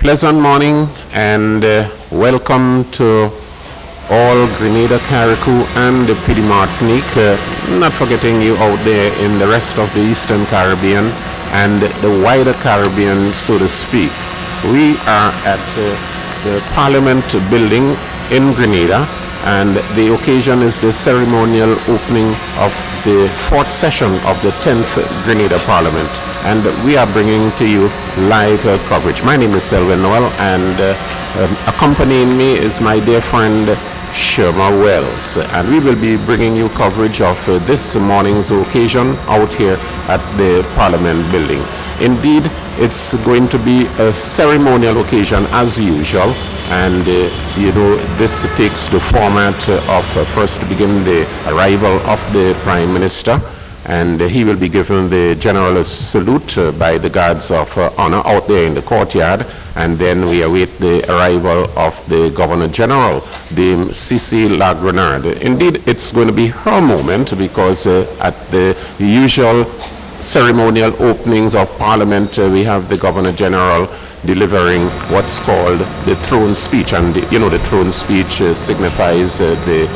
Pleasant morning and welcome to all Grenada, Carriacou and the Pidi Martinique, not forgetting you out there in the rest of the Eastern Caribbean and the wider Caribbean, so to speak. We are at the Parliament building in Grenada, and the occasion is the ceremonial opening of the fourth session of the 10th Grenada Parliament, and we are bringing to you live coverage. My name is Selwyn Noel, and accompanying me is my dear friend Sherma Wells, and we will be bringing you coverage of this morning's occasion out here at the Parliament building. Indeed, it's going to be a ceremonial occasion as usual, and this takes the format of first to begin the arrival of the Prime Minister, and he will be given the general salute by the guards of honor out there in the courtyard, and then we await the arrival of the Governor General, the CitysoundFM. Indeed, it's going to be her moment, because at the usual ceremonial openings of Parliament, we have the Governor General delivering what's called the throne speech, and the throne speech signifies the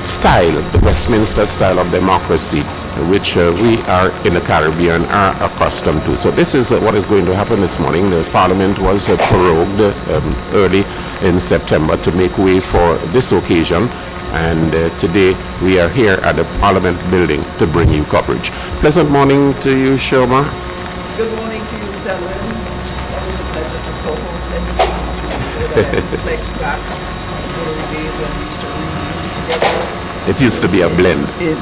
style, the Westminster style of democracy, which we are in the Caribbean are accustomed to. So this is what is going to happen this morning. The Parliament was prorogued early in September to make way for this occasion, and today we are here at the Parliament building to bring you coverage. Pleasant morning to you, Sherma. Good morning to you, Selwyn. It's always a pleasure to co-host anything and reflect back on the glory days when we used to read news together. It used to be a blend. In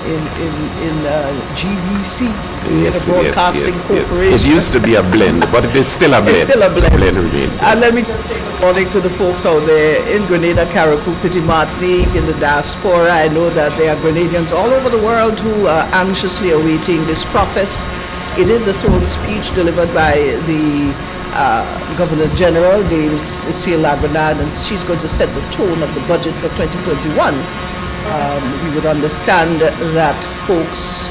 GBC, the Broadcasting Corporation. It used to be a blend, but it is still a blend. It's still a blend. Blend remains. And let me just say good morning to the folks out there in Grenada, Carriacou, Pidi Martinique, in the diaspora. I know that there are Grenadians all over the world who are anxiously awaiting this process. It is a throne speech delivered by the Governor General, Dame Cecile Lagrenade, and she's going to set the tone of the budget for 2021. We would understand that folks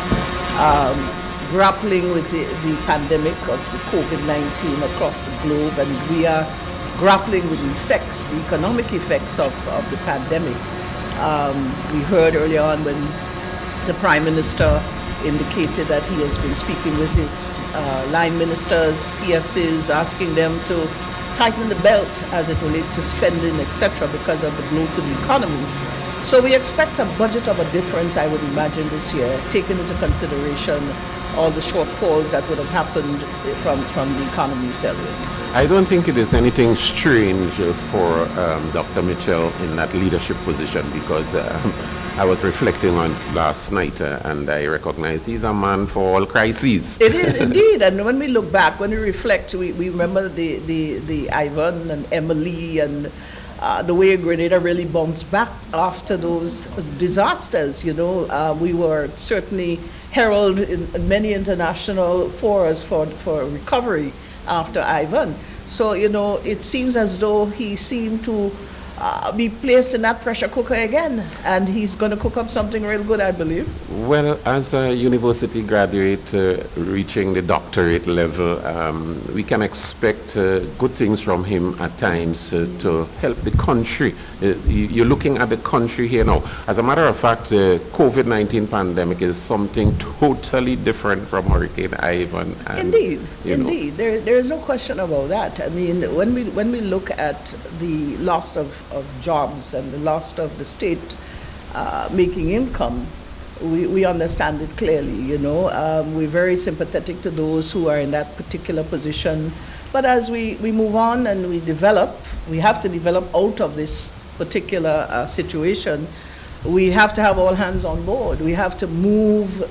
grappling with the pandemic of the COVID-19 across the globe, and we are grappling with the effects, the economic effects of the pandemic. We heard earlier on when the Prime Minister indicated that he has been speaking with his line ministers, PSs, asking them to tighten the belt as it relates to spending, etc., because of the blow to the economy. So we expect a budget of a difference, I would imagine, this year, taking into consideration all the shortfalls that would have happened from the economy, Selwyn. I don't think it is anything strange for Dr. Mitchell in that leadership position, because I was reflecting on last night and I recognize he's a man for all crises. It is indeed, and when we look back, when we reflect, we remember the Ivan and Emily and the way Grenada really bounced back after those disasters. We were certainly heralded in many international forums for recovery after Ivan. So, it seems as though he seemed to be placed in that pressure cooker again, and he's going to cook up something real good, I believe. Well, as a university graduate reaching the doctorate level, we can expect good things from him at times to help the country. You're looking at the country here now. As a matter of fact, the COVID-19 pandemic is something totally different from Hurricane Ivan. And, Indeed. There is no question about that. I mean, when we look at the loss of jobs and the loss of the state making income, we understand it clearly. We're very sympathetic to those who are in that particular position. But as we move on and we have to develop out of this particular situation. We have to have all hands on board. We have to move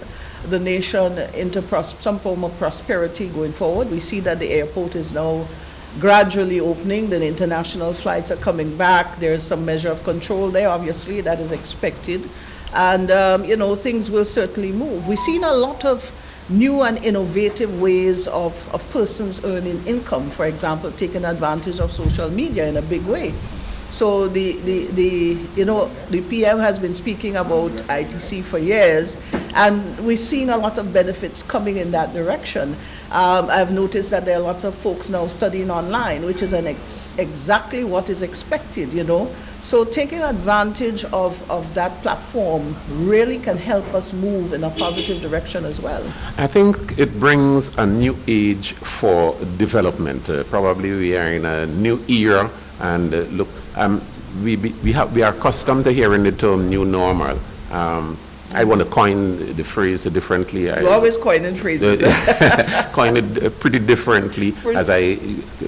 the nation into some form of prosperity going forward. We see that the airport is now gradually opening. The international flights are coming back. There's some measure of control there, obviously, that is expected. And, things will certainly move. We've seen a lot of new and innovative ways of persons earning income, for example, taking advantage of social media in a big way. So the PM has been speaking about ITC for years, and we're seeing a lot of benefits coming in that direction. I've noticed that there are lots of folks now studying online, which is exactly what is expected, So taking advantage of that platform really can help us move in a positive direction as well. I think it brings a new age for development. Probably we are in a new era, and look, we are accustomed to hearing the term new normal. I want to coin the phrase differently. You always coining phrases. Coin it pretty differently, as I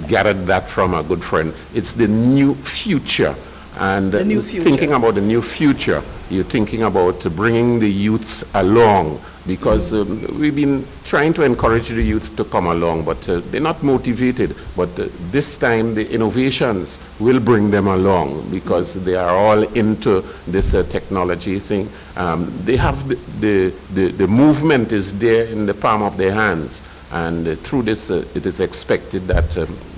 gathered that from a good friend. It's the new future. And thinking about the new future, you're thinking about bringing the youth along, because we've been trying to encourage the youth to come along, but they're not motivated. But this time the innovations will bring them along, because they are all into this technology thing. They have the movement is there in the palm of their hands, and through this it is expected that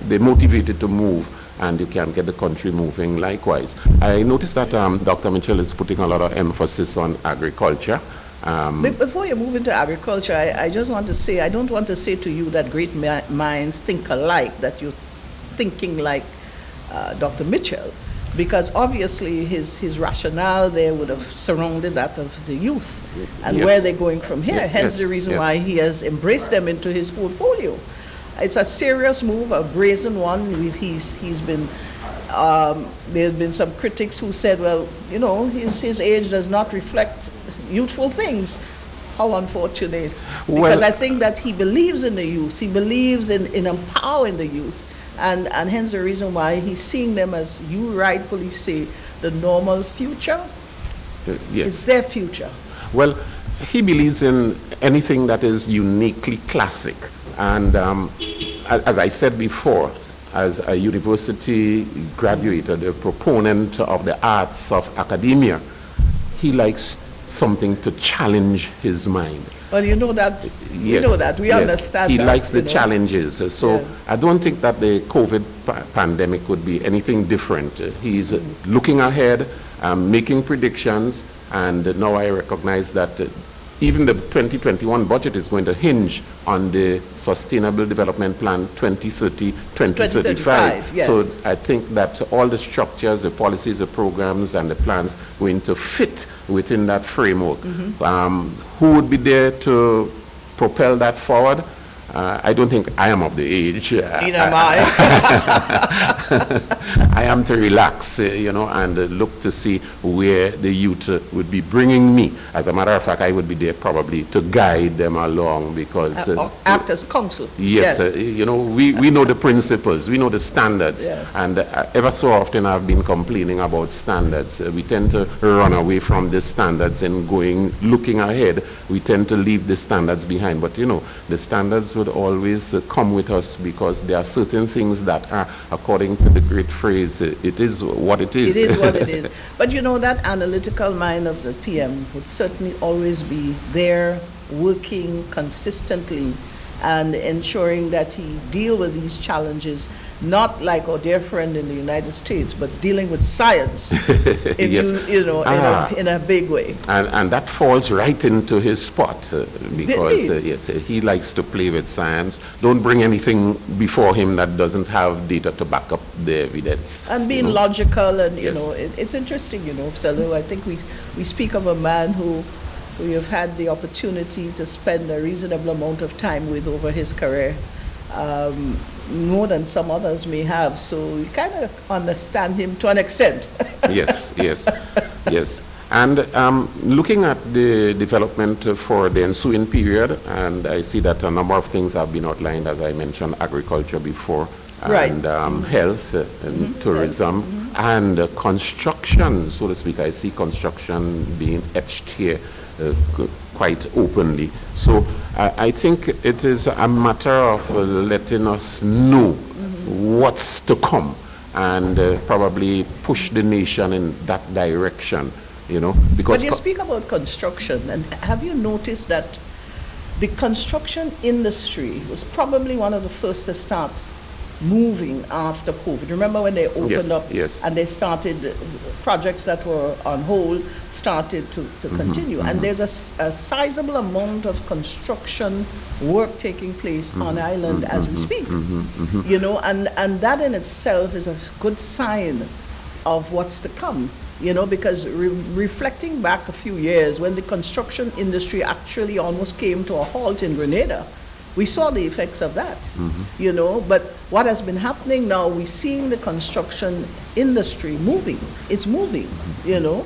they're motivated to move, and you can get the country moving likewise. I noticed that Dr. Mitchell is putting a lot of emphasis on agriculture. Before you move into agriculture, I just want to say, I don't want to say to you that great minds think alike, that you're thinking like Dr. Mitchell, because obviously his rationale there would have surrounded that of the youth and where they're going from here. Hence the reason why he has embraced them into his portfolio. It's a serious move, a brazen one. He's been. There's been some critics who said, well, his age does not reflect youthful things. How unfortunate! Because I think that he believes in the youth. He believes in empowering the youth, and hence the reason why he's seeing them, as you rightfully say, the normal future. It's their future. Well, he believes in anything that is uniquely classic. And as I said before, as a university graduate, a proponent of the arts of academia, he likes something to challenge his mind. Well, you know that. We know that. We understand he that. He likes the challenges. So I don't think that the COVID pandemic would be anything different. He's looking ahead, making predictions, and now I recognize that even the 2021 budget is going to hinge on the Sustainable Development Plan 2030-2035. Yes. So I think that all the structures, the policies, the programs, and the plans going to fit within that framework. Who would be there to propel that forward? I don't think I am of the age. Neither am I. I am to relax, and look to see where the youth would be bringing me. As a matter of fact, I would be there probably to guide them along, because act as counsel. Yes, we know the principles, we know the standards, and ever so often I've been complaining about standards. We tend to run away from the standards and looking ahead. We tend to leave the standards behind, but the standards would always come with us, because there are certain things that are, according to the great phrase, it is what it is. It is what it is. But that analytical mind of the PM would certainly always be there, working consistently and ensuring that he deal with these challenges, not like our dear friend in the United States, but dealing with science in, in a big way. And that falls right into his spot, because he likes to play with science. Don't bring anything before him that doesn't have data to back up the evidence. And being logical, and it's interesting, Selu. I think we speak of a man who we have had the opportunity to spend a reasonable amount of time with over his career, more than some others may have. So we kind of understand him to an extent. Yes. And looking at the development for the ensuing period, and I see that a number of things have been outlined, as I mentioned, agriculture before, and health, and tourism, and construction, so to speak. I see construction being etched here quite openly. So I think it is a matter of letting us know what's to come, and probably push the nation in that direction, because... When you speak about construction, and have you noticed that the construction industry was probably one of the first to start moving after COVID. Remember when they opened Yes, up yes. and they started, projects that were on hold started to continue. And there's a sizable amount of construction work taking place on island as we speak. You know, and that in itself is a good sign of what's to come. You know, because reflecting back a few years when the construction industry actually almost came to a halt in Grenada, we saw the effects of that, you know, but what has been happening now, we're seeing the construction industry moving. It's moving, you know.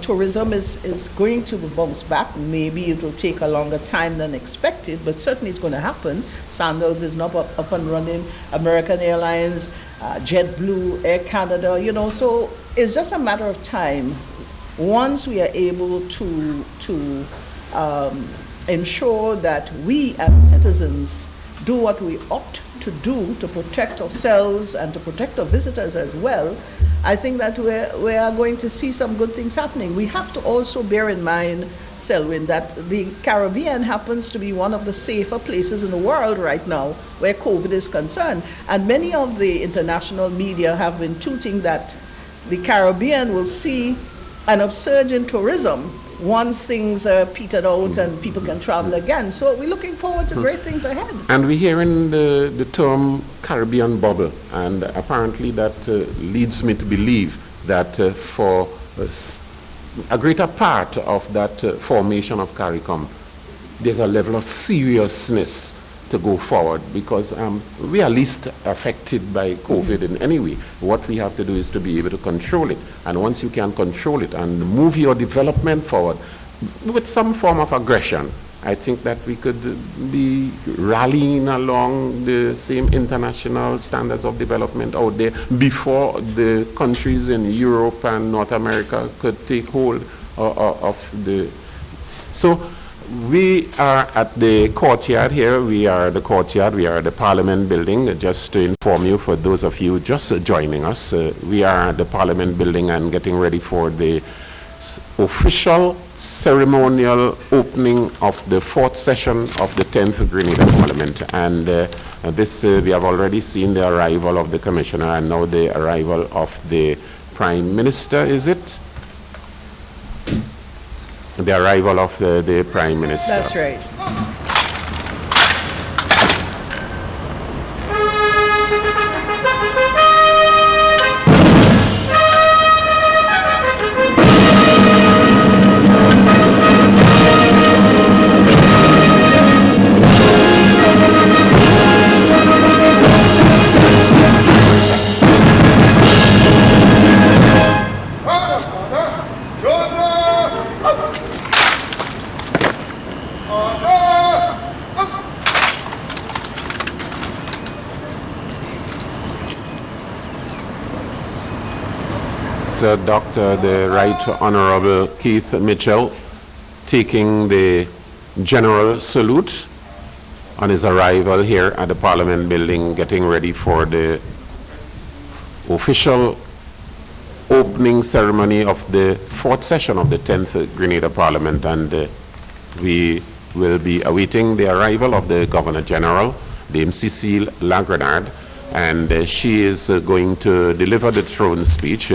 Tourism is going to bounce back. Maybe it will take a longer time than expected, but certainly it's going to happen. Sandals is not up and running. American Airlines, JetBlue, Air Canada, you know, so it's just a matter of time. Once we are able to ensure that we as citizens do what we ought to do to protect ourselves and to protect our visitors as well, I think that we are going to see some good things happening. We have to also bear in mind, Selwyn, that the Caribbean happens to be one of the safer places in the world right now where COVID is concerned. And many of the international media have been tooting that the Caribbean will see an upsurge in tourism once things are petered out and people can travel again. So we're looking forward to great things ahead. And we're hearing the term Caribbean bubble, and apparently that leads me to believe that for a greater part of that formation of CARICOM, there's a level of seriousness to go forward, because we are least affected by COVID in any way. What we have to do is to be able to control it. And once you can control it and move your development forward with some form of aggression, I think that we could be rallying along the same international standards of development out there before the countries in Europe and North America could take hold of the... So we are at the courtyard here. We are at the Parliament building. Just to inform you, for those of you just joining us, we are at the Parliament building and getting ready for the official ceremonial opening of the fourth session of the 10th Grenada Parliament. And this, we have already seen the arrival of the Commissioner and now the arrival of the Prime Minister, is it? The arrival of the Prime Minister. That's right. Dr. the Right Honorable Keith Mitchell taking the general salute on his arrival here at the Parliament building, getting ready for the official opening ceremony of the fourth session of the 10th Grenada Parliament. And we will be awaiting the arrival of the Governor General, Dame Cecile Lagrenard, and she is going to deliver the throne speech,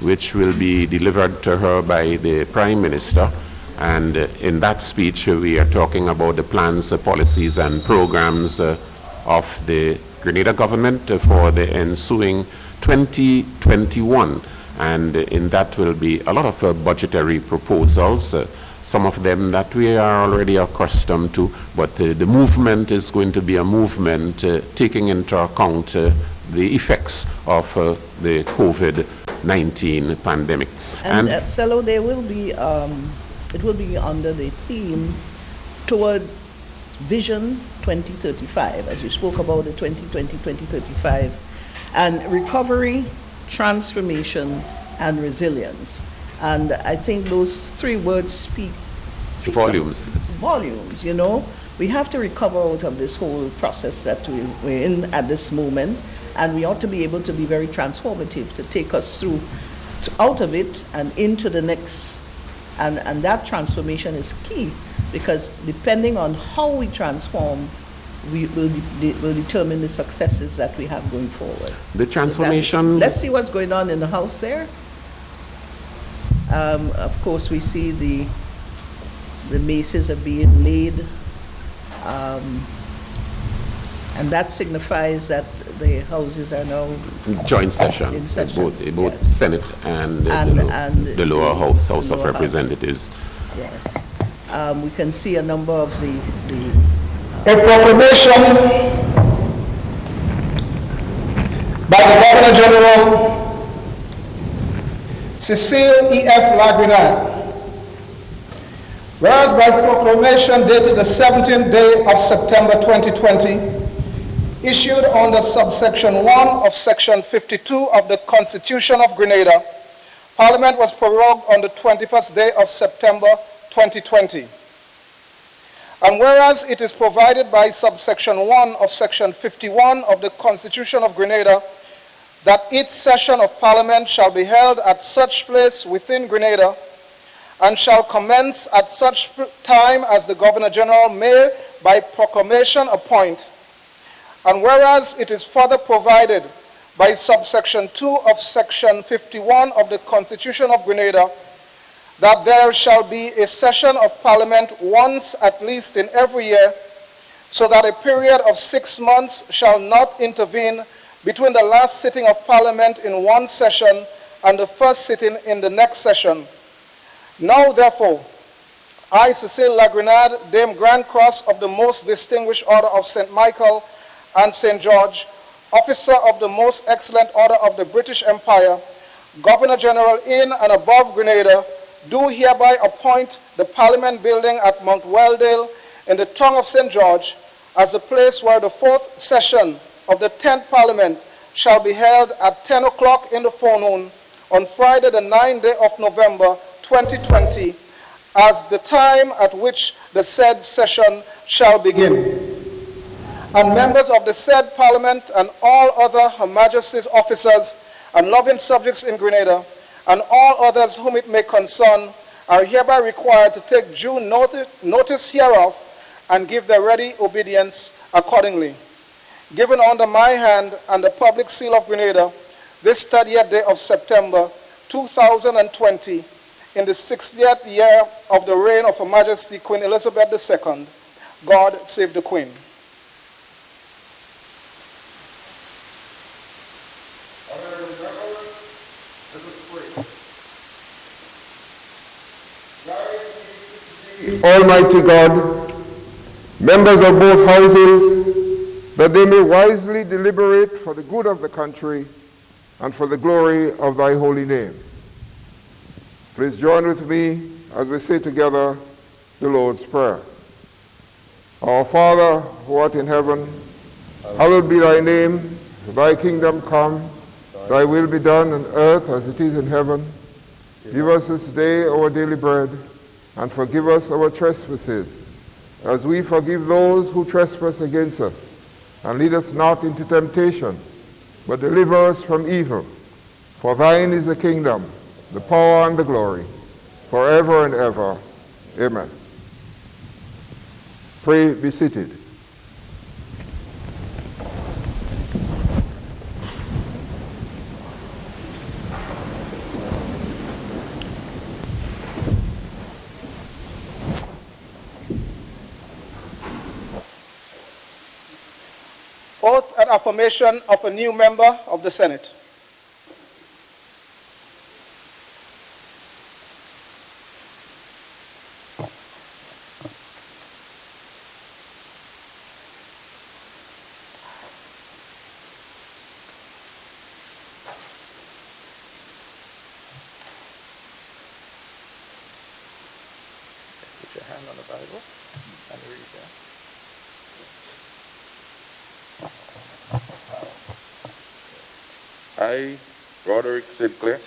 which will be delivered to her by the Prime Minister. And in that speech, we are talking about the plans, policies, and programs of the Grenada government for the ensuing 2021. And in that will be a lot of budgetary proposals, some of them that we are already accustomed to, but the movement is going to be a movement taking into account the effects of the COVID-19 pandemic. And Cello, there will be, it will be under the theme toward Vision 2035, as you spoke about the 2020-2035, and recovery, transformation, and resilience. And I think those three words speak volumes. Volumes, you know. We have to recover out of this whole process that we're in at this moment, and we ought to be able to be very transformative to take us through, out of it and into the next. And that transformation is key, because depending on how we transform will determine the successes that we have going forward. The transformation. Let's see what's going on in the House there. Of course, we see the bases are being laid, and that signifies that the houses are now joint session, in session. both Yes. Senate and the lower House of Representatives. Yes. We can see a number of the A proclamation by the Governor General Cecile E.F. La Grenade. Whereas by proclamation dated the 17th day of September 2020, issued under subsection 1 of section 52 of the Constitution of Grenada, Parliament was prorogued on the 21st day of September 2020. And whereas it is provided by subsection 1 of section 51 of the Constitution of Grenada that each session of Parliament shall be held at such place within Grenada and shall commence at such time as the Governor General may by proclamation appoint. And whereas it is further provided by subsection 2 of section 51 of the Constitution of Grenada that there shall be a session of Parliament once at least in every year, so that a period of 6 months shall not intervene between the last sitting of Parliament in one session and the first sitting in the next session. Now, therefore, I, Cecile La Grenade, Dame Grand Cross of the Most Distinguished Order of St. Michael and St. George, Officer of the Most Excellent Order of the British Empire, Governor General in and above Grenada, do hereby appoint the Parliament building at Mount Weldale in the town of St. George as the place where the fourth session of the 10th Parliament shall be held at 10 o'clock in the forenoon on Friday the 9th day of November 2020 as the time at which the said session shall begin. And members of the said Parliament and all other Her Majesty's officers and loving subjects in Grenada and all others whom it may concern are hereby required to take due notice hereof and give their ready obedience accordingly. Given under my hand and the public seal of Grenada, this 30th day of September 2020, in the 60th year of the reign of Her Majesty Queen Elizabeth II, God save the Queen. Almighty God, members of both houses, that they may wisely deliberate for the good of the country and for the glory of thy holy name. Please join with me as we say together the Lord's Prayer. Our Father, who art in heaven, hallowed be thy name. Thy kingdom come, thy will be done on earth as it is in heaven. Give us this day our daily bread, and forgive us our trespasses, as we forgive those who trespass against us. And lead us not into temptation, but deliver us from evil. For thine is the kingdom, the power, and the glory, forever and ever. Amen. Pray, be seated. Oath and affirmation of a new member of the Senate. Put your hand on the Bible and read that. I, Roderick Sinclair,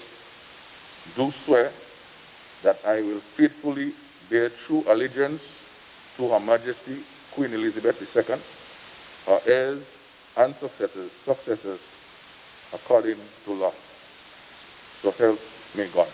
do swear that I will faithfully bear true allegiance to Her Majesty Queen Elizabeth II, her heirs and successors according to law. So help me God.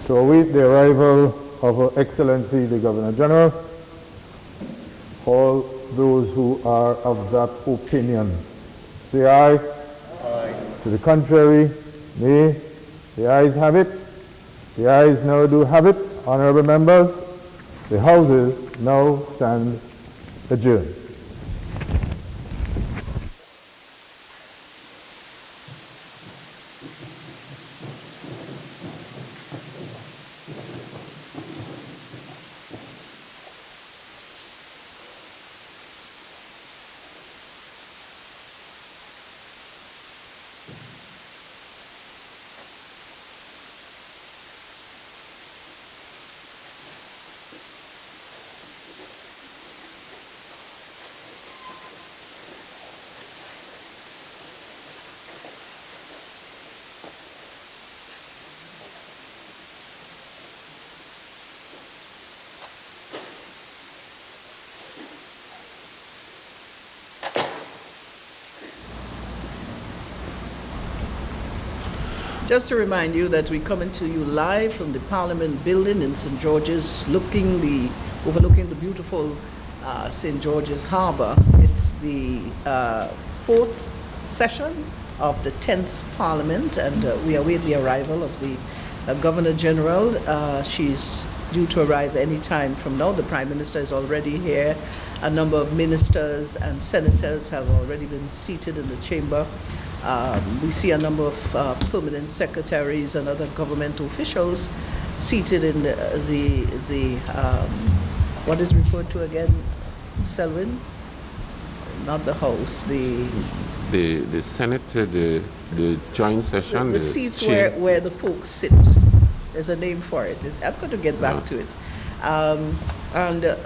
To await the arrival of Her Excellency the Governor General, all those who are of that opinion, say aye. Aye. To the contrary, nay. The ayes have it. The ayes now do have it. Honorable members, the houses now stand adjourned. Just to remind you that we're coming to you live from the Parliament building in St. George's, overlooking the beautiful St. George's Harbour. It's the fourth session of the 10th Parliament, and we await the arrival of the Governor General. She's due to arrive any time from now. The Prime Minister is already here. A number of ministers and senators have already been seated in the chamber. We see a number of permanent secretaries and other governmental officials seated in the what is referred to again, Selwyn? Not the House, the Senate, the joint session. The seats where the folks sit. There's a name for it. I've got to get back to it. And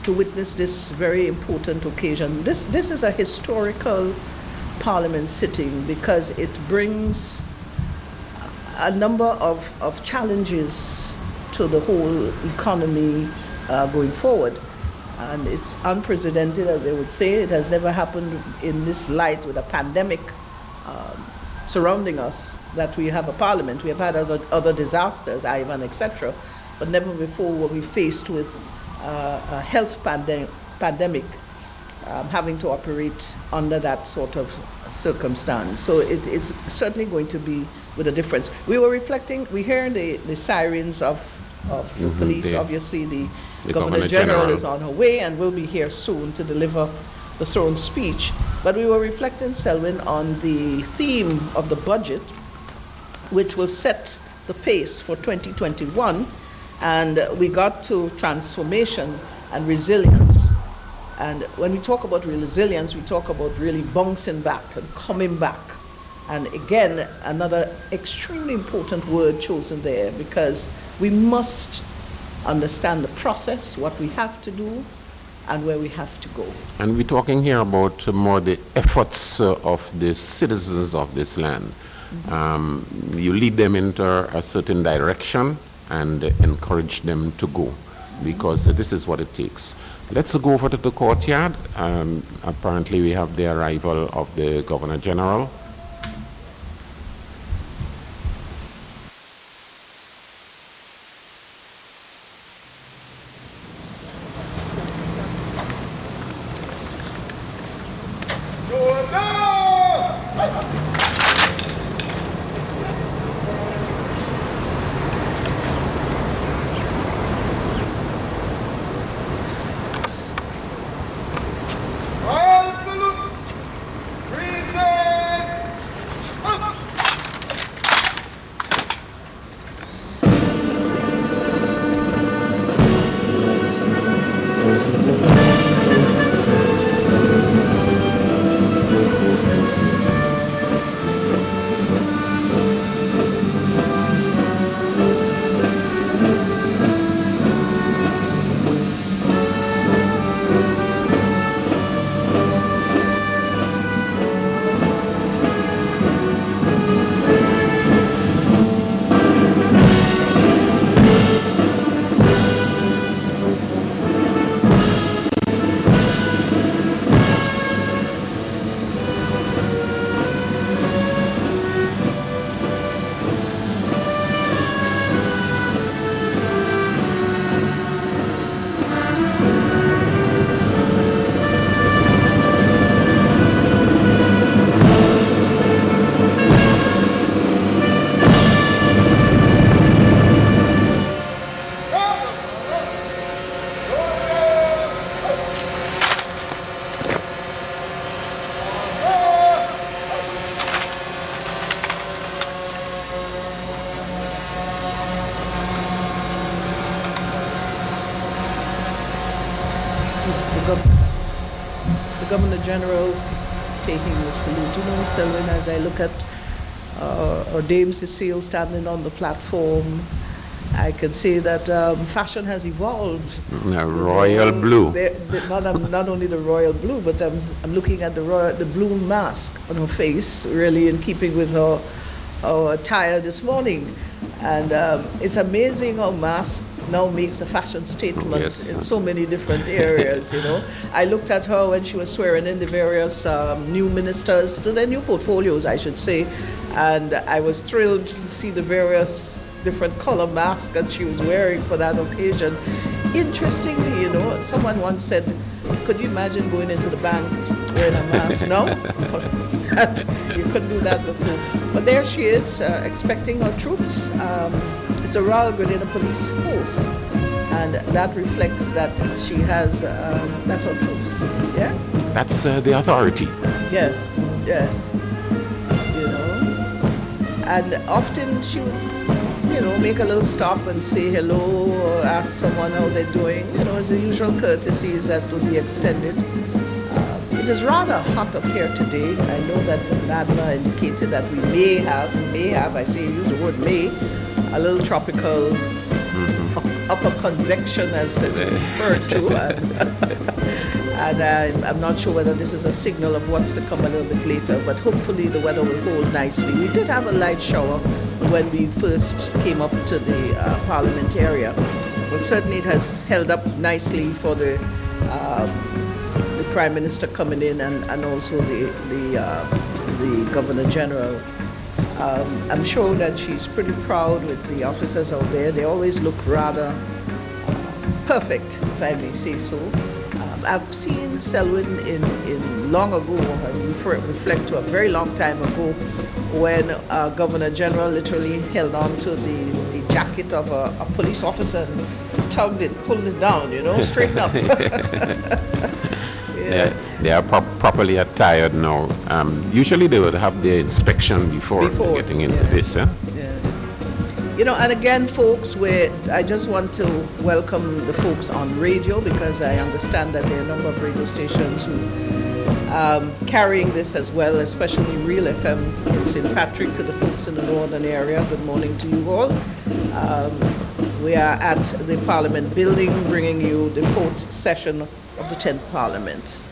to witness this very important occasion. This is a historical Parliament sitting because it brings a number of challenges to the whole economy going forward. And it's unprecedented, as they would say. It has never happened in this light with a pandemic surrounding us that we have a Parliament. We have had other disasters, Ivan, etc., but never before were we faced with a health pandemic having to operate under that sort of circumstance. So it's certainly going to be with a difference. We were reflecting, we hear the sirens of the police. Obviously, the Governor General is on her way and will be here soon to deliver the throne speech. But we were reflecting, Selwyn, on the theme of the budget, which will set the pace for 2021. And we got to transformation and resilience. And when we talk about resilience, we talk about really bouncing back and coming back. And again, another extremely important word chosen there, because we must understand the process, what we have to do, and where we have to go. And we're talking here about more the efforts of the citizens of this land. You lead them into a certain direction and encourage them to go, because this is what it takes. Let's go over to the courtyard. Apparently we have the arrival of the Governor General. the Governor General taking the salute. You know, Selwyn, as I look at Dame Cecile standing on the platform, I can say that fashion has evolved. Royal blue. Not only the royal blue, but I'm looking at the blue mask on her face, really in keeping with her attire this morning. And it's amazing how mask now makes a fashion statement in so many different areas, you know. I looked at her when she was swearing in the various new ministers, to their new portfolios, I should say, and I was thrilled to see the various different color masks that she was wearing for that occasion. Interestingly, you know, someone once said, could you imagine going into the bank wearing a mask? No? You couldn't do that before. But there she is, expecting her troops. It's a Royal Grenada Police Force, and that reflects that she has, that's her troops, yeah? That's the authority. Yes, yes. You know, and often she would, you know, make a little stop and say hello or ask someone how they're doing. You know, as the usual courtesies that would be extended. It is rather hot up here today. I know that Nadna indicated that we may have, I say use the word may, a little tropical upper convection as referred to. And I'm not sure whether this is a signal of what's to come a little bit later, but hopefully the weather will hold nicely. We did have a light shower when we first came up to the Parliament area, but certainly it has held up nicely for the Prime Minister coming in and also the Governor General. I'm sure that she's pretty proud with the officers out there. They always look rather perfect, if I may say so. I've seen Selwyn in long ago, I reflect to a very long time ago, when Governor General literally held on to the jacket of a police officer and tugged it, pulled it down, you know, straighten up. Yeah. They are properly attired now. Usually they would have their inspection before getting into this. Yeah? You know, and again, folks, I just want to welcome the folks on radio, because I understand that there are a number of radio stations who carrying this as well, especially RealFM in St. Patrick, to the folks in the northern area. Good morning to you all. We are at the Parliament building, bringing you the 4th session of the 10th Parliament.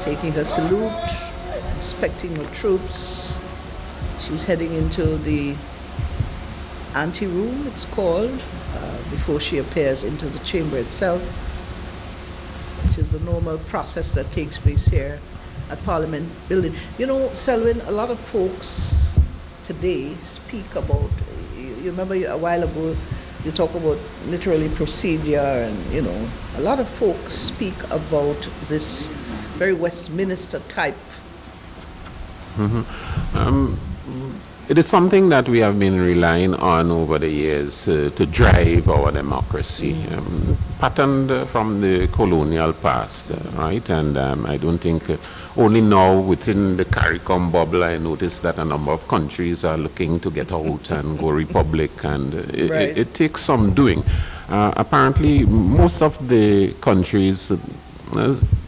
Taking her salute, inspecting her troops. She's heading into the anteroom, it's called, before she appears into the chamber itself, which is the normal process that takes place here at Parliament Building. You know, Selwyn, a lot of folks today speak about, you remember a while ago, you talk about literally procedure, and, you know, a lot of folks speak about this very Westminster type. It is something that we have been relying on over the years to drive our democracy, patterned from the colonial past, right? And I don't think only now within the CARICOM bubble I noticed that a number of countries are looking to get out and go republic, and it takes some doing. Apparently, most of the countries,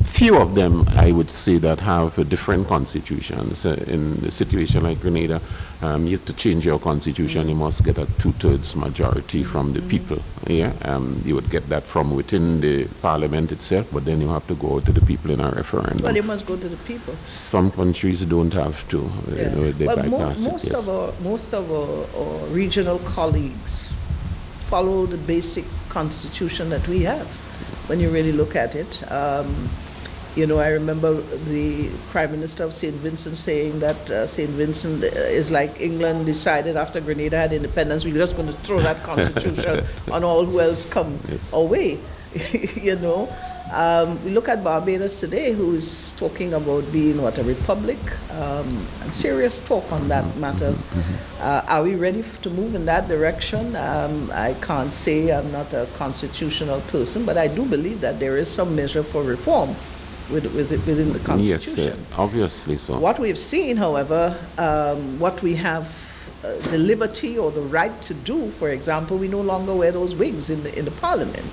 few of them, I would say, that have different constitutions. In a situation like Grenada, you have to change your constitution, you must get a 2/3 majority from the people. Yeah, you would get that from within the parliament itself, but then you have to go to the people in a referendum. Well, you must go to the people. Some countries don't have to. Yeah. You know, they well, bypass most it. Yes. most of our regional colleagues follow the basic constitution that we have. When you really look at it, you know, I remember the Prime Minister of St. Vincent saying that St. Vincent is like England decided after Grenada had independence, we're just going to throw that constitution on all who else come our way. You know, we look at Barbados today, who's talking about being a republic, and serious talk on that matter. Are we ready to move in that direction? I can't say. I'm not a constitutional person, but I do believe that there is some measure for reform within the Constitution. Yes, obviously so. What we've seen, however, what we have the liberty or the right to do, for example, we no longer wear those wigs in the Parliament.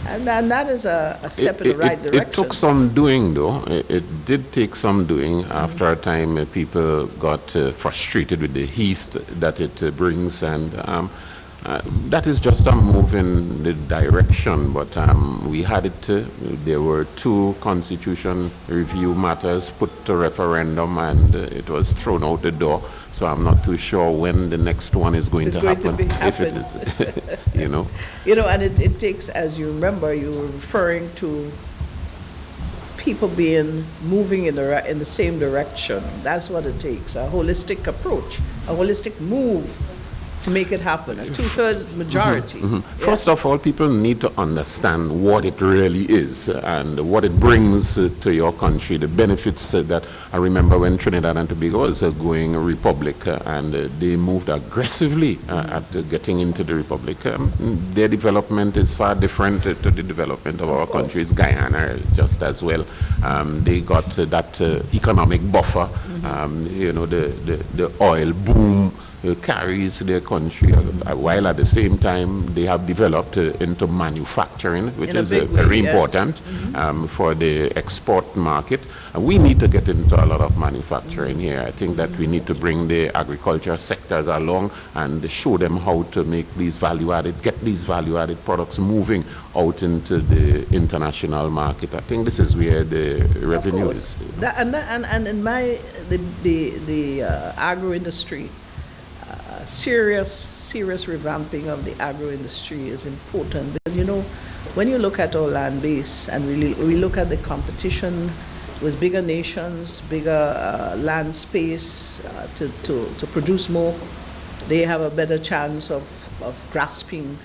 And that is a step in the right direction. It took some doing, though. It did take some doing. After a time, people got frustrated with the heat that it brings, and that is just a move in the direction, but we had it. There were 2 constitution review matters put to referendum, and it was thrown out the door. So I'm not too sure when the next one is going to happen. If it is, you know. You know, and it takes, as you remember, you were referring to people moving in the same direction. That's what it takes, a holistic approach, a holistic move to make it happen, a 2/3 majority. First of all, people need to understand what it really is and what it brings to your country, the benefits that I remember when Trinidad and Tobago was going a republic, and they moved aggressively at getting into the republic. Their development is far different to the development of our countries. Guyana just as well. They got that economic buffer. You know, the oil boom carries their country, while at the same time they have developed into manufacturing, which is very important for the export market. We need to get into a lot of manufacturing here. I think that we need to bring the agriculture sectors along and show them how to make these get these value-added products moving out into the international market. I think this is where the revenue is. And in the agro industry, serious revamping of the agro industry is important, because, you know, when you look at our land base and we look at the competition with bigger nations, bigger land space to produce more, they have a better chance of grasping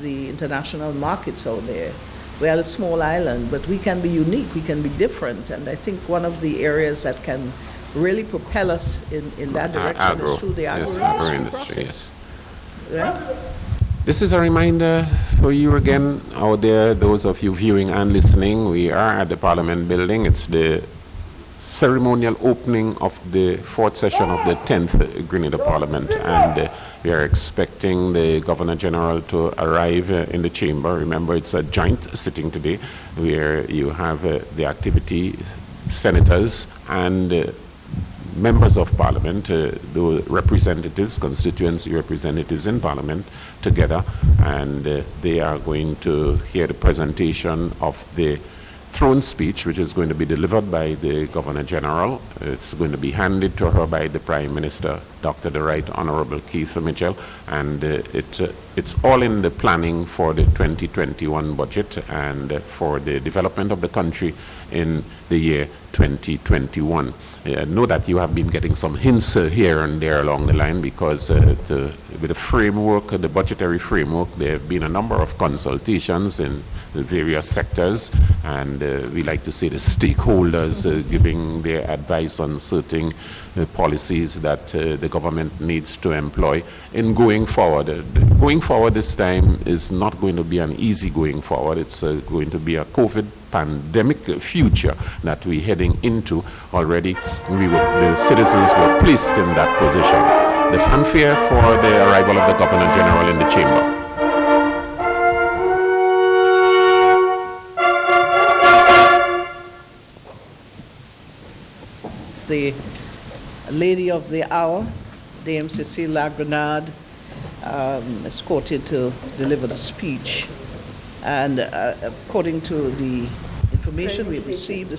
the international markets out there. We are a small island, but we can be unique, we can be different, and I think one of the areas that can really propel us in that direction is through the agro industry. Yes. Yeah? This is a reminder for you again out there, those of you viewing and listening. We are at the Parliament building. It's the ceremonial opening of the 4th session of the 10th Grenada Parliament, and we are expecting the Governor General to arrive in the chamber. Remember, it's a joint sitting today where you have the activity, senators and members of Parliament, the representatives, constituency representatives in Parliament together, and they are going to hear the presentation of the throne speech, which is going to be delivered by the Governor General. It's going to be handed to her by the Prime Minister, Dr. the Right Honorable Keith Mitchell, and it's all in the planning for the 2021 budget and for the development of the country in the year 2021. I know that you have been getting some hints here and there along the line because with the framework, the budgetary framework, there have been a number of consultations in the various sectors, and we like to see the stakeholders giving their advice on certain policies that the government needs to employ in going forward. Going forward this time is not going to be an easy going forward. It's going to be a COVID pandemic future that we're heading into already. The citizens were placed in that position. The fanfare for the arrival of the Governor General in the chamber. The lady of the hour, Dame Cecilia Grenada, escorted to deliver the speech. And according to the information we've received, the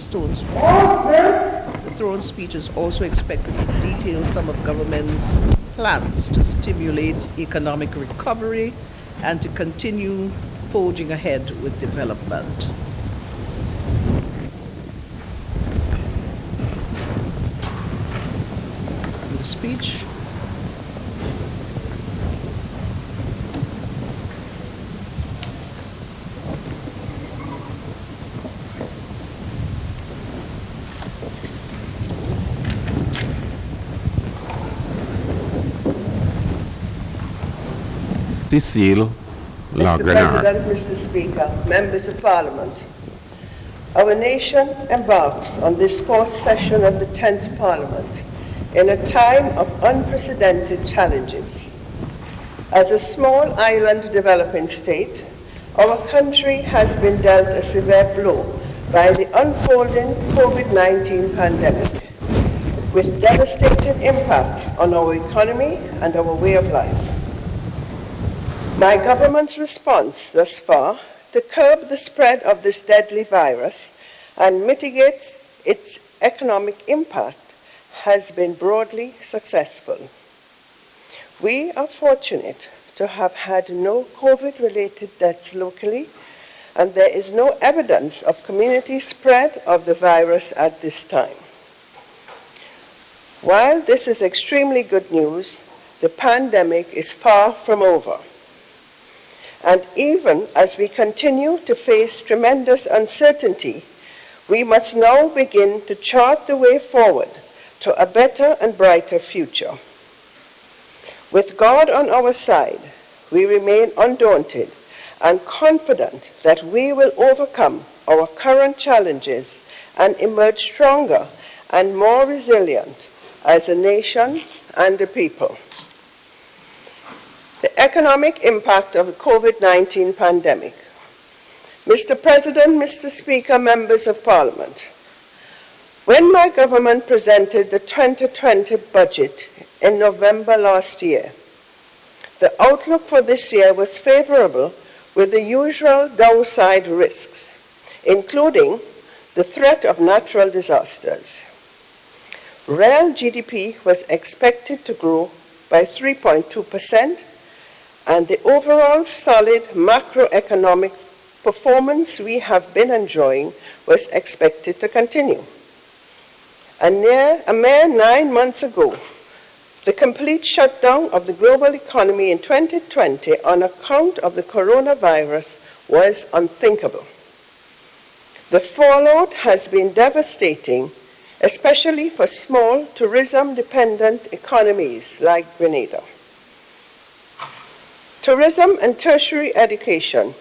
throne speech is also expected to detail some of government's plans to stimulate economic recovery and to continue forging ahead with development. The speech. Mr. President, Mr. Speaker, members of Parliament, our nation embarks on this fourth session of the 10th Parliament in a time of unprecedented challenges. As a small island developing state, our country has been dealt a severe blow by the unfolding COVID-19 pandemic, with devastating impacts on our economy and our way of life. My government's response thus far to curb the spread of this deadly virus and mitigate its economic impact has been broadly successful. We are fortunate to have had no COVID-related deaths locally, and there is no evidence of community spread of the virus at this time. While this is extremely good news, the pandemic is far from over. And even as we continue to face tremendous uncertainty, we must now begin to chart the way forward to a better and brighter future. With God on our side, we remain undaunted and confident that we will overcome our current challenges and emerge stronger and more resilient as a nation and a people. The economic impact of the COVID-19 pandemic. Mr. President, Mr. Speaker, members of Parliament, when my government presented the 2020 budget in November last year, the outlook for this year was favorable with the usual downside risks, including the threat of natural disasters. Real GDP was expected to grow by 3.2%, and the overall solid macroeconomic performance we have been enjoying was expected to continue. A mere 9 months ago, the complete shutdown of the global economy in 2020 on account of the coronavirus was unthinkable. The fallout has been devastating, especially for small tourism-dependent economies like Grenada. Tourism and tertiary education,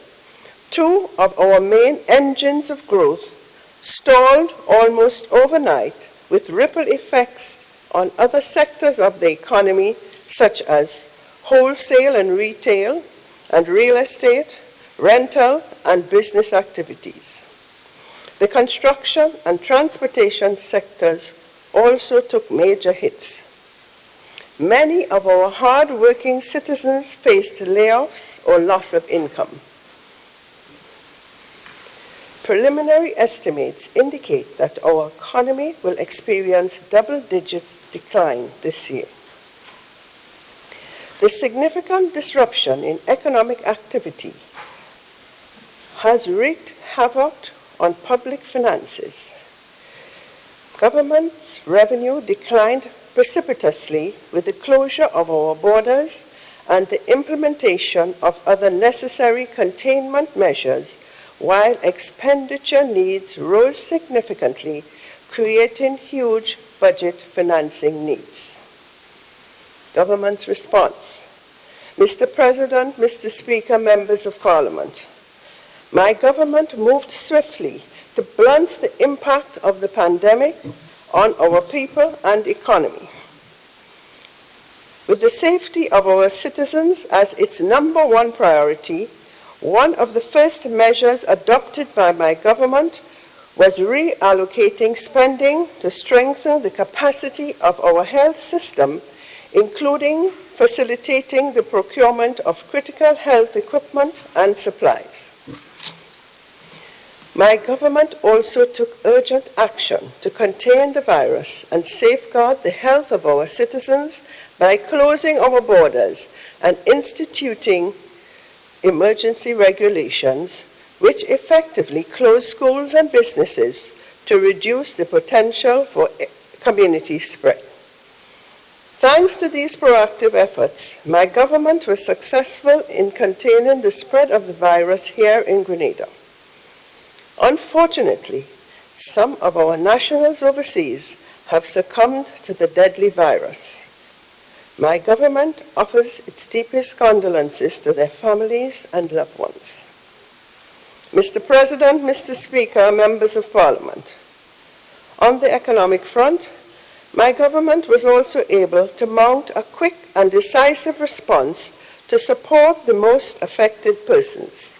two of our main engines of growth, stalled almost overnight with ripple effects on other sectors of the economy, such as wholesale and retail and real estate, rental and business activities. The construction and transportation sectors also took major hits. Many of our hard-working citizens faced layoffs or loss of income. Preliminary estimates indicate that our economy will experience double-digit decline this year. The significant disruption in economic activity has wreaked havoc on public finances. Government's revenue declined precipitously with the closure of our borders and the implementation of other necessary containment measures, while expenditure needs rose significantly, creating huge budget financing needs. Government's response. Mr. President, Mr. Speaker, members of Parliament, my government moved swiftly to blunt the impact of the pandemic on our people and economy. With the safety of our citizens as its number one priority, one of the first measures adopted by my government was reallocating spending to strengthen the capacity of our health system, including facilitating the procurement of critical health equipment and supplies. My government also took urgent action to contain the virus and safeguard the health of our citizens by closing our borders and instituting emergency regulations, which effectively closed schools and businesses to reduce the potential for community spread. Thanks to these proactive efforts, my government was successful in containing the spread of the virus here in Grenada. Unfortunately, some of our nationals overseas have succumbed to the deadly virus. My government offers its deepest condolences to their families and loved ones. Mr. President, Mr. Speaker, members of Parliament, on the economic front, my government was also able to mount a quick and decisive response to support the most affected persons.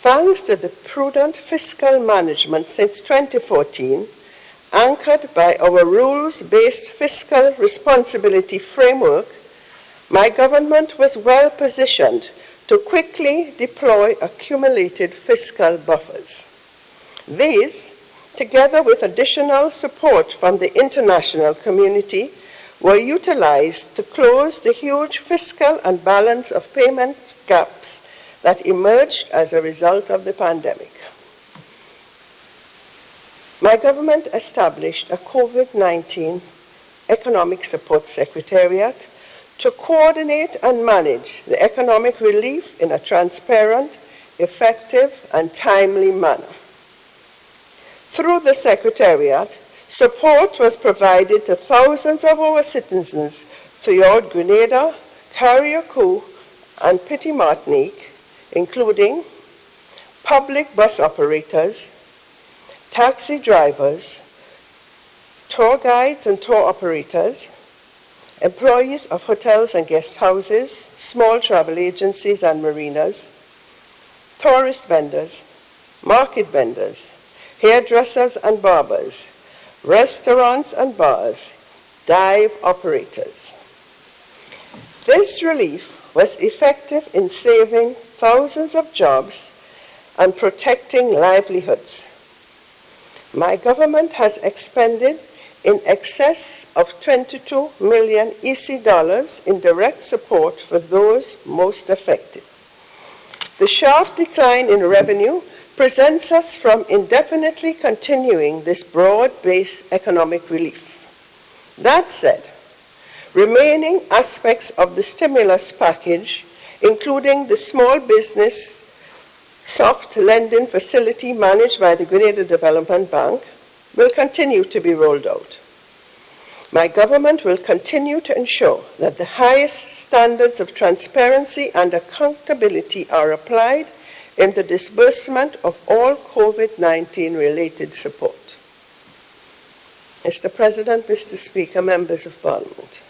Thanks to the prudent fiscal management since 2014, anchored by our rules-based fiscal responsibility framework, my government was well positioned to quickly deploy accumulated fiscal buffers. These, together with additional support from the international community, were utilized to close the huge fiscal and balance of payment gaps that emerged as a result of the pandemic. My government established a COVID-19 Economic Support Secretariat to coordinate and manage the economic relief in a transparent, effective, and timely manner. Through the Secretariat, support was provided to thousands of our citizens throughout Grenada, Carriacou, and Petit Martinique, including public bus operators, taxi drivers, tour guides and tour operators, employees of hotels and guest houses, small travel agencies and marinas, tourist vendors, market vendors, hairdressers and barbers, restaurants and bars, dive operators. This relief was effective in saving thousands of jobs and protecting livelihoods. My government has expended in excess of 22 million EC dollars in direct support for those most affected. The sharp decline in revenue prevents us from indefinitely continuing this broad-based economic relief. That said, remaining aspects of the stimulus package, including the small business soft lending facility managed by the Grenada Development Bank, will continue to be rolled out. My government will continue to ensure that the highest standards of transparency and accountability are applied in the disbursement of all COVID-19 related support. Mr. President, Mr. Speaker, members of Parliament,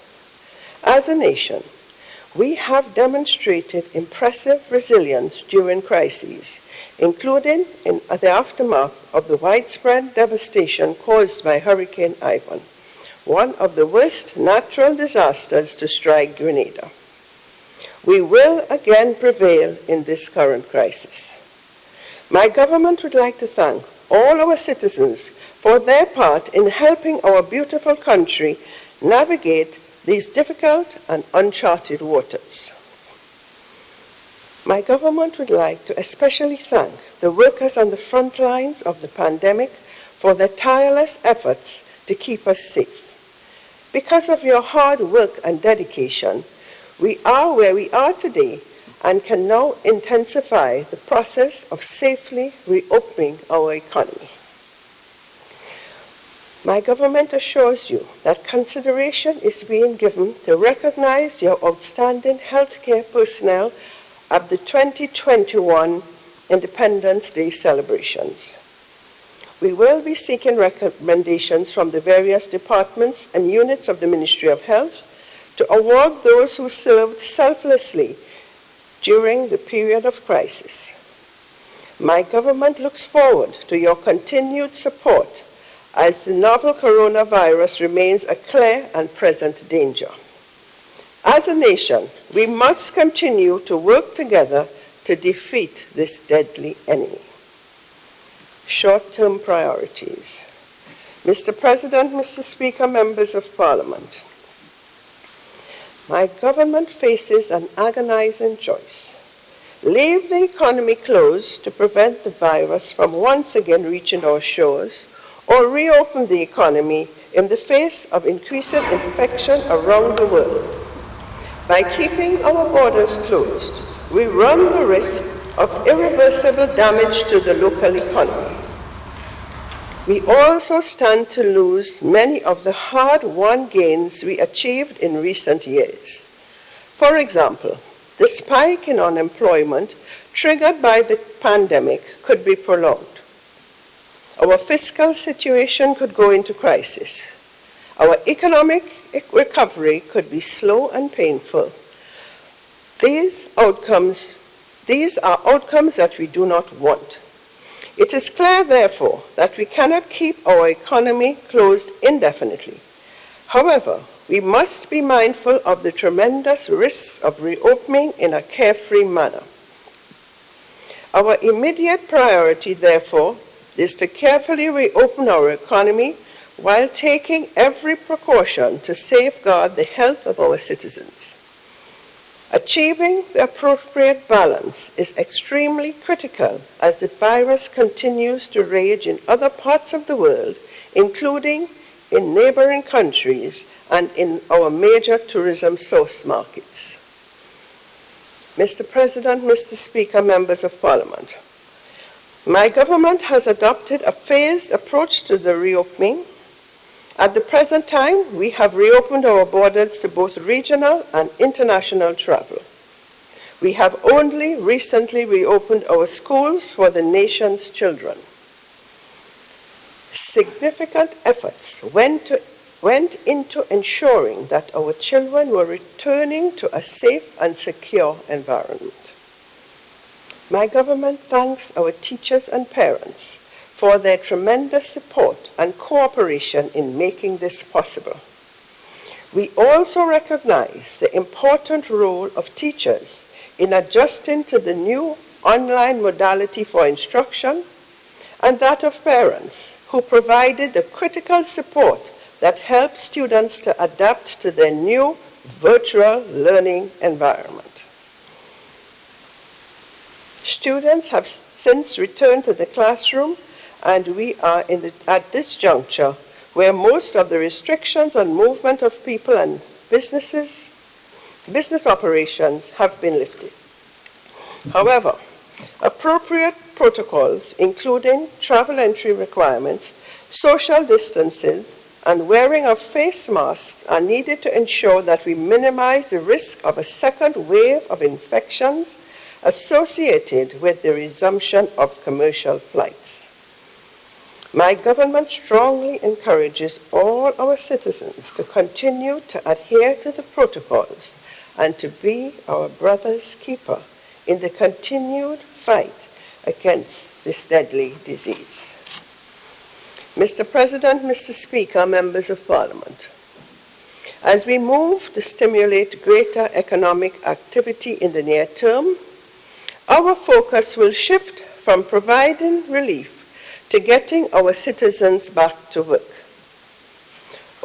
as a nation, we have demonstrated impressive resilience during crises, including in the aftermath of the widespread devastation caused by Hurricane Ivan, one of the worst natural disasters to strike Grenada. We will again prevail in this current crisis. My government would like to thank all our citizens for their part in helping our beautiful country navigate these difficult and uncharted waters. My government would like to especially thank the workers on the front lines of the pandemic for their tireless efforts to keep us safe. Because of your hard work and dedication, we are where we are today and can now intensify the process of safely reopening our economy. My government assures you that consideration is being given to recognize your outstanding healthcare personnel at the 2021 Independence Day celebrations. We will be seeking recommendations from the various departments and units of the Ministry of Health to award those who served selflessly during the period of crisis. My government looks forward to your continued support as the novel coronavirus remains a clear and present danger. As a nation, we must continue to work together to defeat this deadly enemy. Short-term priorities. Mr. President, Mr. Speaker, members of Parliament, my government faces an agonizing choice. Leave the economy closed to prevent the virus from once again reaching our shores, or reopen the economy in the face of increasing infection around the world. By keeping our borders closed, we run the risk of irreversible damage to the local economy. We also stand to lose many of the hard-won gains we achieved in recent years. For example, the spike in unemployment triggered by the pandemic could be prolonged. Our fiscal situation could go into crisis. Our economic recovery could be slow and painful. These are outcomes that we do not want. It is clear, therefore, that we cannot keep our economy closed indefinitely. However, we must be mindful of the tremendous risks of reopening in a carefree manner. Our immediate priority, therefore, is to carefully reopen our economy while taking every precaution to safeguard the health of our citizens. Achieving the appropriate balance is extremely critical as the virus continues to rage in other parts of the world, including in neighboring countries and in our major tourism source markets. Mr. President, Mr. Speaker, members of Parliament, my government has adopted a phased approach to the reopening. At the present time, we have reopened our borders to both regional and international travel. We have only recently reopened our schools for the nation's children. Significant efforts went into ensuring that our children were returning to a safe and secure environment. My government thanks our teachers and parents for their tremendous support and cooperation in making this possible. We also recognize the important role of teachers in adjusting to the new online modality for instruction, and that of parents who provided the critical support that helped students to adapt to their new virtual learning environment. Students have since returned to the classroom, and we are at this juncture where most of the restrictions on movement of people and business operations have been lifted. However, appropriate protocols, including travel entry requirements, social distancing, and wearing of face masks are needed to ensure that we minimize the risk of a second wave of infections associated with the resumption of commercial flights. My government strongly encourages all our citizens to continue to adhere to the protocols and to be our brother's keeper in the continued fight against this deadly disease. Mr. President, Mr. Speaker, members of Parliament, as we move to stimulate greater economic activity in the near term, our focus will shift from providing relief to getting our citizens back to work.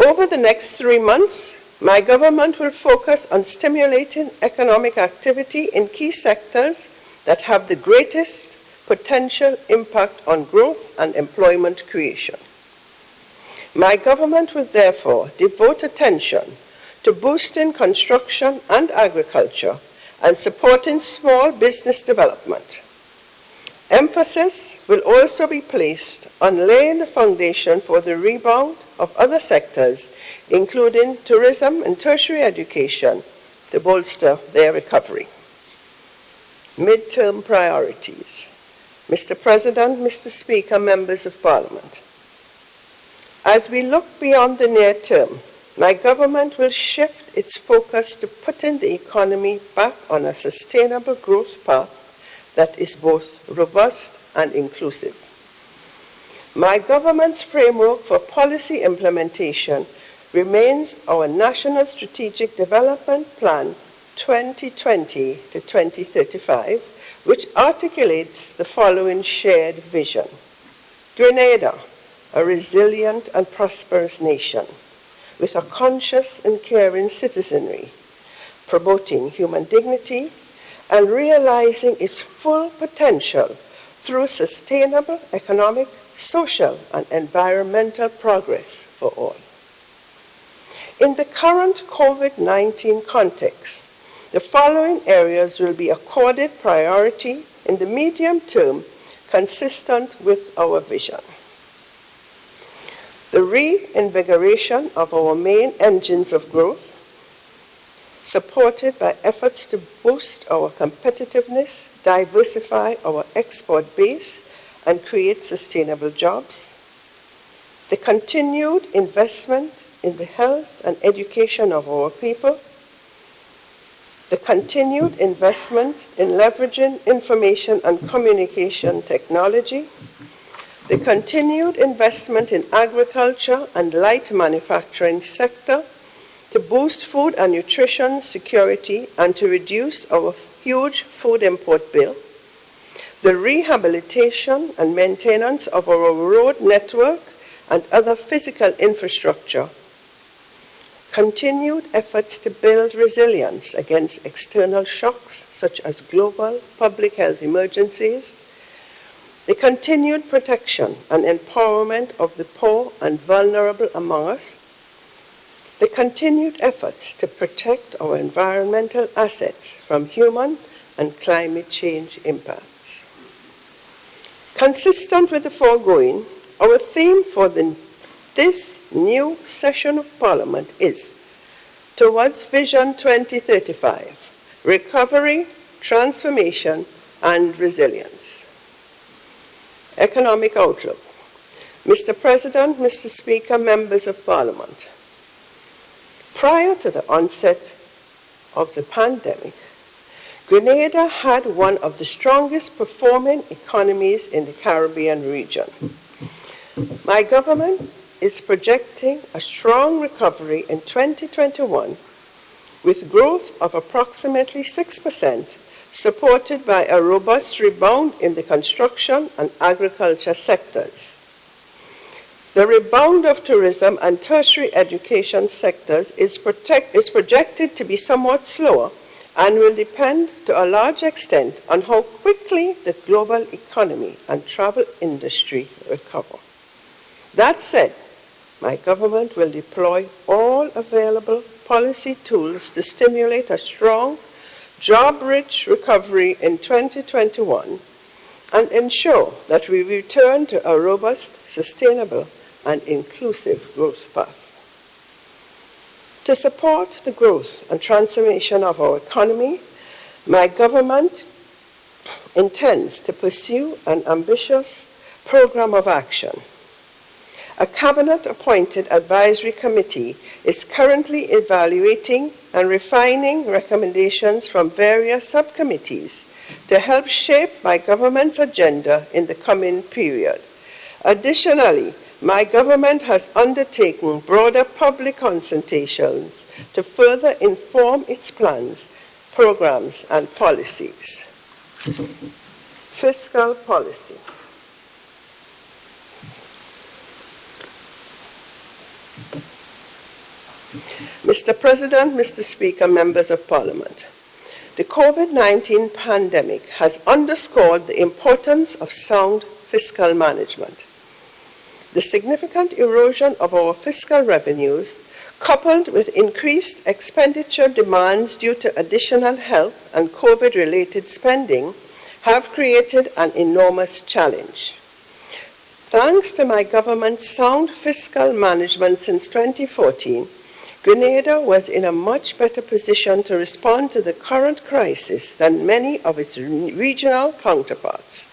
Over the next 3 months, my government will focus on stimulating economic activity in key sectors that have the greatest potential impact on growth and employment creation. My government will therefore devote attention to boosting construction and agriculture and supporting small business development. Emphasis will also be placed on laying the foundation for the rebound of other sectors, including tourism and tertiary education, to bolster their recovery. Midterm priorities. Mr. President, Mr. Speaker, members of Parliament. As we look beyond the near term, my government will shift its focus to putting the economy back on a sustainable growth path that is both robust and inclusive. My government's framework for policy implementation remains our National Strategic Development Plan 2020 to 2035, which articulates the following shared vision. Grenada, a resilient and prosperous nation, with a conscious and caring citizenry, promoting human dignity and realizing its full potential through sustainable economic, social, and environmental progress for all. In the current COVID-19 context, the following areas will be accorded priority in the medium term, consistent with our vision. The reinvigoration of our main engines of growth, supported by efforts to boost our competitiveness, diversify our export base, and create sustainable jobs. The continued investment in the health and education of our people. The continued investment in leveraging information and communication technology. The continued investment in agriculture and light manufacturing sector to boost food and nutrition security and to reduce our huge food import bill. The rehabilitation and maintenance of our road network and other physical infrastructure. Continued efforts to build resilience against external shocks such as global public health emergencies. The continued protection and empowerment of the poor and vulnerable among us. The continued efforts to protect our environmental assets from human and climate change impacts. Consistent with the foregoing, our theme for this new session of Parliament is Towards Vision 2035, Recovery, Transformation and Resilience. Economic Outlook. Mr. President, Mr. Speaker, members of Parliament. Prior to the onset of the pandemic, Grenada had one of the strongest performing economies in the Caribbean region. My government is projecting a strong recovery in 2021 with growth of approximately 6%, supported by a robust rebound in the construction and agriculture sectors. The rebound of tourism and tertiary education sectors is projected to be somewhat slower and will depend to a large extent on how quickly the global economy and travel industry recover. That said, my government will deploy all available policy tools to stimulate a strong, job-rich recovery in 2021 and ensure that we return to a robust, sustainable, and inclusive growth path. To support the growth and transformation of our economy, my government intends to pursue an ambitious program of action. A cabinet-appointed advisory committee is currently evaluating and refining recommendations from various subcommittees to help shape my government's agenda in the coming period. Additionally, my government has undertaken broader public consultations to further inform its plans, programs, and policies. Fiscal policy. Mr. President, Mr. Speaker, members of Parliament, The COVID-19 pandemic has underscored the importance of sound fiscal management. The significant erosion of our fiscal revenues, coupled with increased expenditure demands due to additional health and COVID-related spending, have created an enormous challenge. Thanks to my government's sound fiscal management since 2014, Grenada was in a much better position to respond to the current crisis than many of its regional counterparts.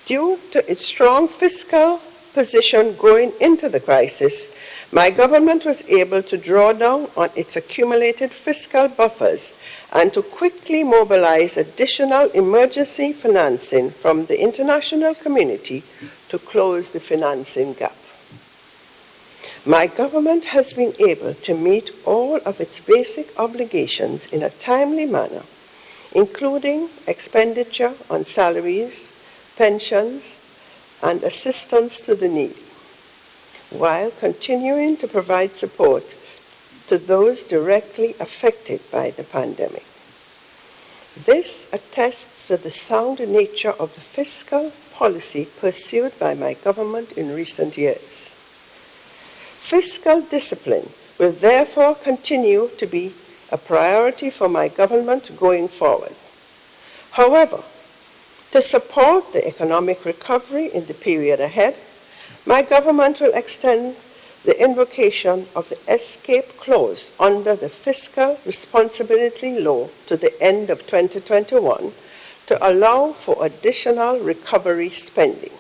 Due to its strong fiscal position going into the crisis, my government was able to draw down on its accumulated fiscal buffers and to quickly mobilize additional emergency financing from the international community to close the financing gap. My government has been able to meet all of its basic obligations in a timely manner, including expenditure on salaries, pensions, and assistance to the needy, while continuing to provide support to those directly affected by the pandemic. This attests to the sound nature of the fiscal policy pursued by my government in recent years. Fiscal discipline will therefore continue to be a priority for my government going forward. However, to support the economic recovery in the period ahead, my government will extend the invocation of the escape clause under the Fiscal Responsibility Law to the end of 2021 to allow for additional recovery spending.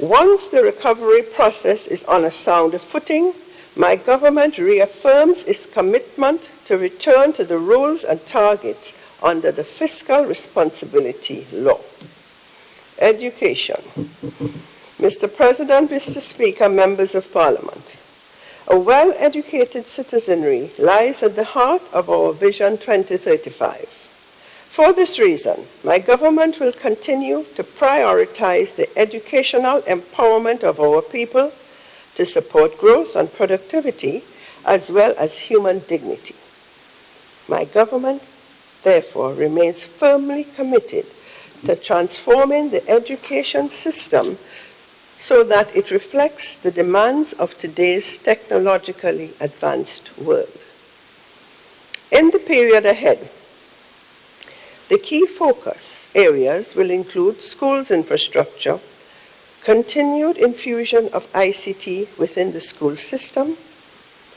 Once the recovery process is on a sound footing, my government reaffirms its commitment to return to the rules and targets under the Fiscal Responsibility Law. Education. Mr. President, Mr. Speaker, members of Parliament, a well-educated citizenry lies at the heart of our Vision 2035. For this reason, my government will continue to prioritize the educational empowerment of our people to support growth and productivity, as well as human dignity. My government, therefore, remains firmly committed to transforming the education system so that it reflects the demands of today's technologically advanced world. In the period ahead, the key focus areas will include schools infrastructure, continued infusion of ICT within the school system,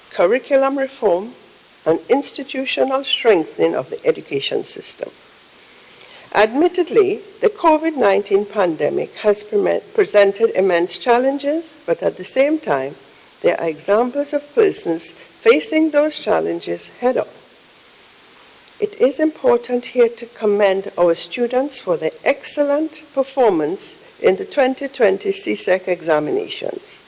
curriculum reform, and institutional strengthening of the education system. Admittedly, the COVID-19 pandemic has presented immense challenges, but at the same time, there are examples of persons facing those challenges head-on. It is important here to commend our students for their excellent performance in the 2020 CSEC examinations.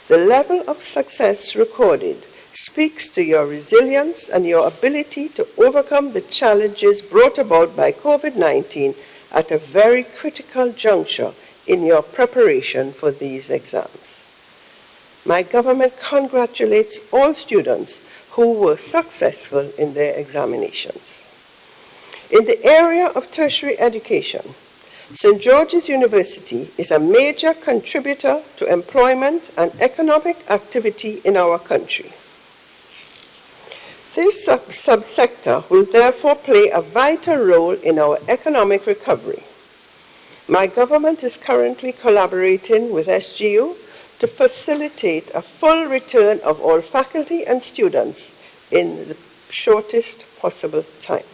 The level of success recorded speaks to your resilience and your ability to overcome the challenges brought about by COVID-19 at a very critical juncture in your preparation for these exams. My government congratulates all students who were successful in their examinations. In the area of tertiary education, St. George's University is a major contributor to employment and economic activity in our country. This subsector will therefore play a vital role in our economic recovery. My government is currently collaborating with SGU to facilitate a full return of all faculty and students in the shortest possible time.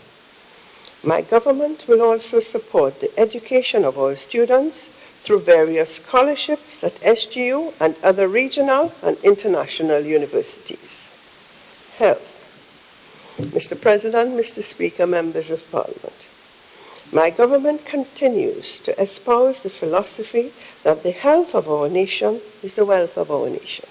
My government will also support the education of our students through various scholarships at SGU and other regional and international universities. Health. Mr. President, Mr. Speaker, members of Parliament, my government continues to espouse the philosophy that the health of our nation is the wealth of our nation.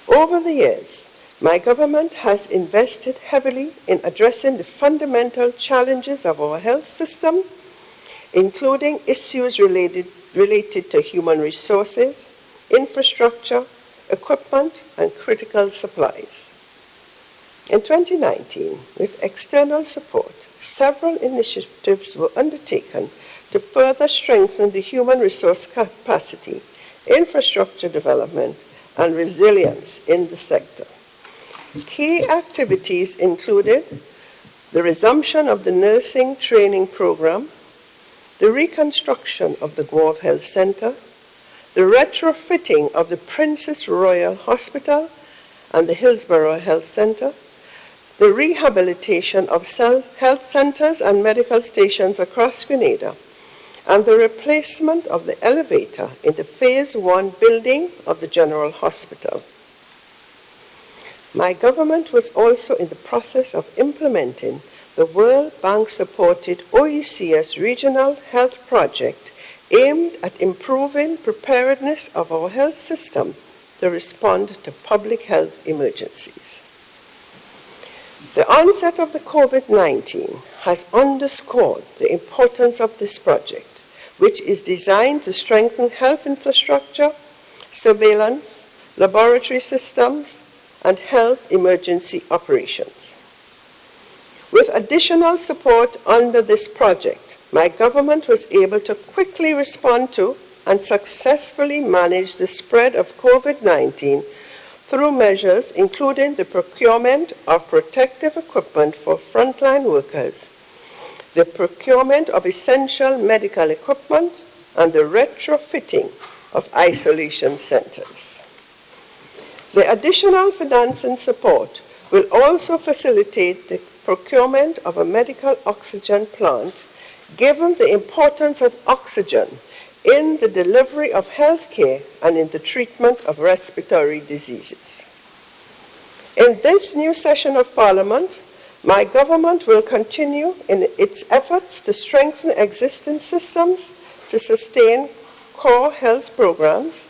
Over the years, my government has invested heavily in addressing the fundamental challenges of our health system, including issues related to human resources, infrastructure, equipment, and critical supplies. In 2019, with external support, several initiatives were undertaken to further strengthen the human resource capacity, infrastructure development, and resilience in the sector. Key activities included the resumption of the nursing training program, the reconstruction of the Grove Health Center, the retrofitting of the Princess Royal Hospital and the Hillsborough Health Center, the rehabilitation of health centers and medical stations across Grenada, and the replacement of the elevator in the Phase 1 building of the General Hospital. My government was also in the process of implementing the World Bank-supported OECS Regional Health Project aimed at improving preparedness of our health system to respond to public health emergencies. The onset of the COVID-19 has underscored the importance of this project, which is designed to strengthen health infrastructure, surveillance, laboratory systems, and health emergency operations. With additional support under this project, my government was able to quickly respond to and successfully manage the spread of COVID-19 through measures including the procurement of protective equipment for frontline workers, the procurement of essential medical equipment, and the retrofitting of isolation centers. The additional financing support will also facilitate the procurement of a medical oxygen plant, given the importance of oxygen in the delivery of health care and in the treatment of respiratory diseases. In this new session of Parliament, my government will continue in its efforts to strengthen existing systems to sustain core health programs,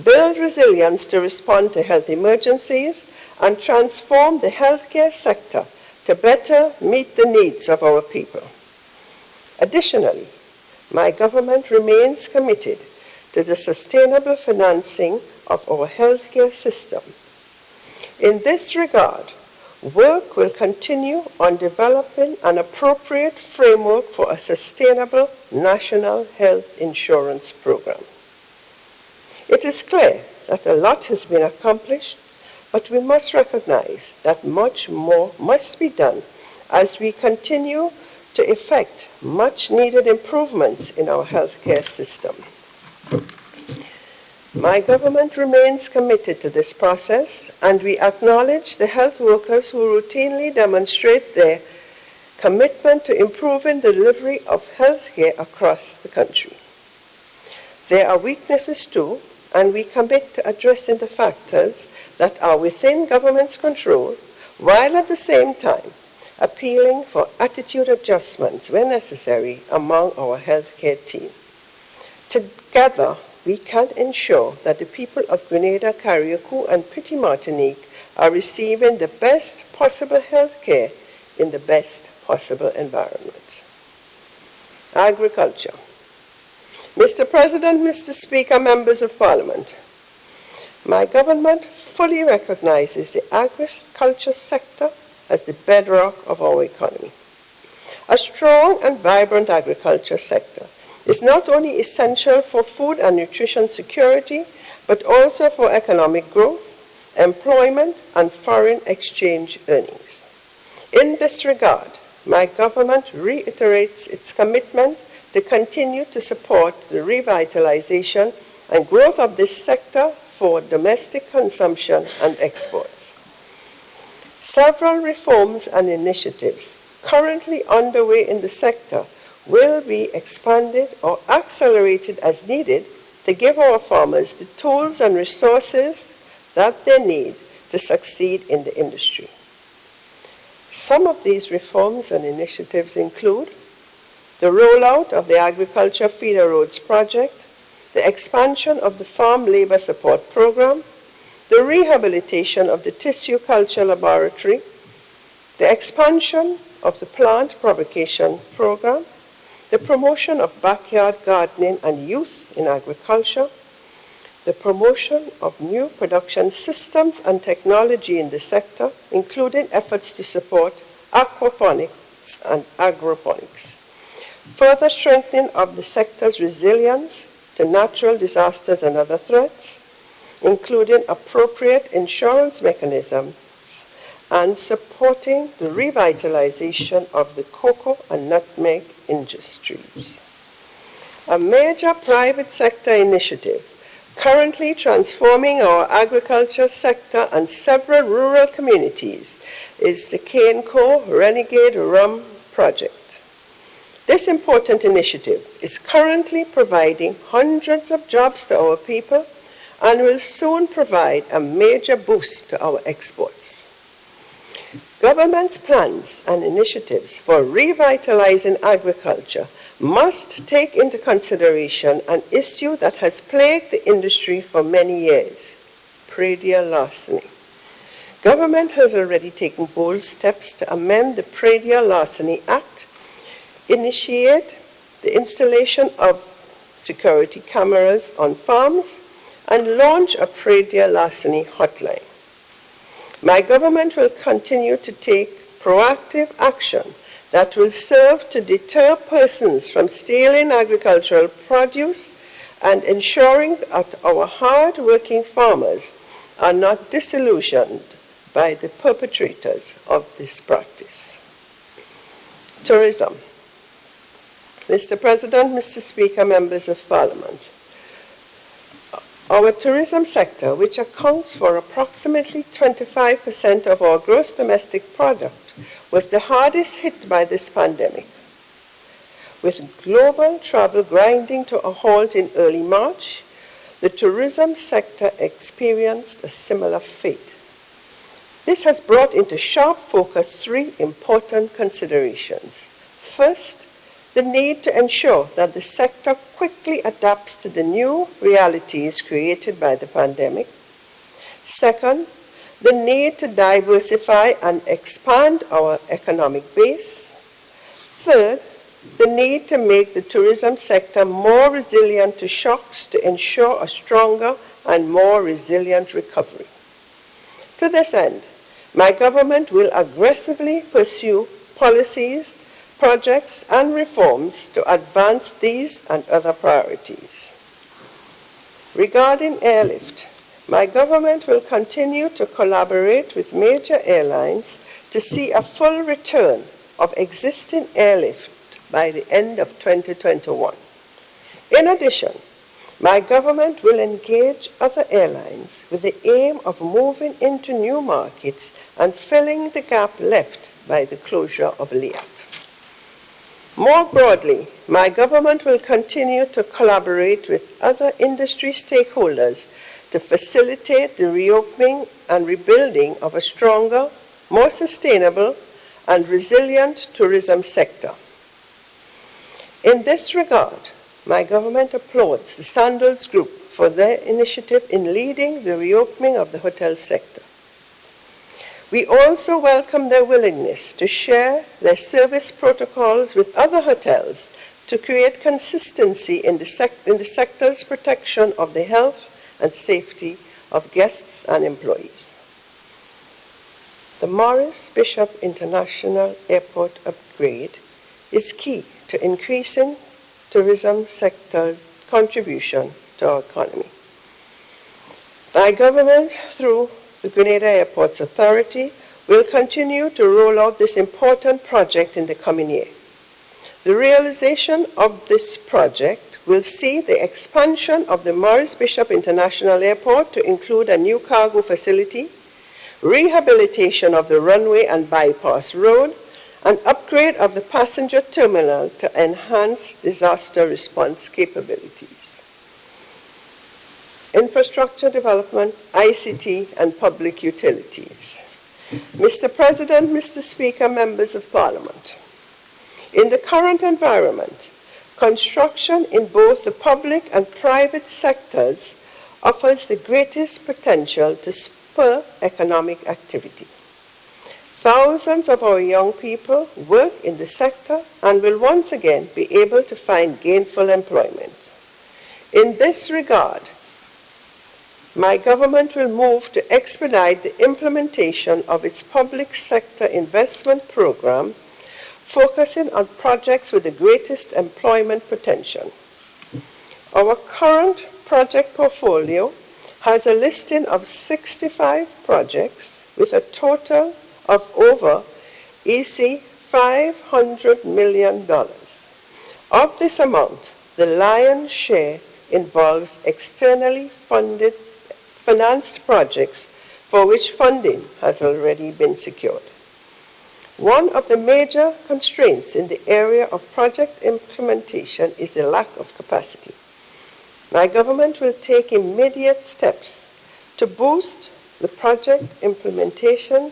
build resilience to respond to health emergencies, and transform the healthcare sector to better meet the needs of our people. Additionally, my government remains committed to the sustainable financing of our healthcare system. In this regard, work will continue on developing an appropriate framework for a sustainable national health insurance program. It is clear that a lot has been accomplished, but we must recognize that much more must be done as we continue to effect much-needed improvements in our healthcare system. My government remains committed to this process, and we acknowledge the health workers who routinely demonstrate their commitment to improving the delivery of healthcare across the country. There are weaknesses too, and we commit to addressing the factors that are within government's control, while at the same time appealing for attitude adjustments where necessary among our healthcare team. Together, we can ensure that the people of Grenada, Carriacou, and Petite Martinique are receiving the best possible health care in the best possible environment. Agriculture. Mr. President, Mr. Speaker, members of Parliament, my government fully recognizes the agriculture sector as the bedrock of our economy. A strong and vibrant agriculture sector is not only essential for food and nutrition security, but also for economic growth, employment, and foreign exchange earnings. In this regard, my government reiterates its commitment to continue to support the revitalization and growth of this sector for domestic consumption and exports. Several reforms and initiatives currently underway in the sector will be expanded or accelerated as needed to give our farmers the tools and resources that they need to succeed in the industry. Some of these reforms and initiatives include the rollout of the Agriculture Feeder Roads Project, the expansion of the Farm Labor Support Program, the rehabilitation of the Tissue Culture Laboratory, the expansion of the Plant Propagation Program, the promotion of backyard gardening and youth in agriculture, the promotion of new production systems and technology in the sector, including efforts to support aquaponics and agroponics, further strengthening of the sector's resilience to natural disasters and other threats, including appropriate insurance mechanisms and supporting the revitalization of the cocoa and nutmeg industries. A major private sector initiative currently transforming our agriculture sector and several rural communities is the Carriacou Renegade Rum Project. This important initiative is currently providing hundreds of jobs to our people and will soon provide a major boost to our exports. Government's plans and initiatives for revitalizing agriculture must take into consideration an issue that has plagued the industry for many years, predial larceny. Government has already taken bold steps to amend the Predial Larceny Act, initiate the installation of security cameras on farms, and launch a predial larceny hotline. My government will continue to take proactive action that will serve to deter persons from stealing agricultural produce and ensuring that our hard-working farmers are not disillusioned by the perpetrators of this practice. Tourism. Mr. President, Mr. Speaker, members of Parliament, our tourism sector, which accounts for approximately 25% of our gross domestic product, was the hardest hit by this pandemic. With global travel grinding to a halt in early March, the tourism sector experienced a similar fate. This has brought into sharp focus three important considerations. First, the need to ensure that the sector quickly adapts to the new realities created by the pandemic. Second, the need to diversify and expand our economic base. Third, the need to make the tourism sector more resilient to shocks to ensure a stronger and more resilient recovery. To this end, my government will aggressively pursue policies, projects, and reforms to advance these and other priorities. Regarding airlift, my government will continue to collaborate with major airlines to see a full return of existing airlift by the end of 2021. In addition, my government will engage other airlines with the aim of moving into new markets and filling the gap left by the closure of Liat. More broadly, my government will continue to collaborate with other industry stakeholders to facilitate the reopening and rebuilding of a stronger, more sustainable, and resilient tourism sector. In this regard, my government applauds the Sandals Group for their initiative in leading the reopening of the hotel sector. We also welcome their willingness to share their service protocols with other hotels to create consistency in the sector's protection of the health and safety of guests and employees. The Maurice Bishop International Airport upgrade is key to increasing tourism sector's contribution to our economy. My government, through the Grenada Airports Authority, will continue to roll out this important project in the coming year. The realization of this project will see the expansion of the Maurice Bishop International Airport to include a new cargo facility, rehabilitation of the runway and bypass road, and upgrade of the passenger terminal to enhance disaster response capabilities. Infrastructure development, ICT, and public utilities. Mr. President, Mr. Speaker, members of Parliament, in the current environment, construction in both the public and private sectors offers the greatest potential to spur economic activity. Thousands of our young people work in the sector and will once again be able to find gainful employment. In this regard, my government will move to expedite the implementation of its public sector investment program, focusing on projects with the greatest employment potential. Our current project portfolio has a listing of 65 projects with a total of over $500 million. Of this amount, the lion's share involves externally financed projects for which funding has already been secured. One of the major constraints in the area of project implementation is the lack of capacity. My government will take immediate steps to boost the project implementation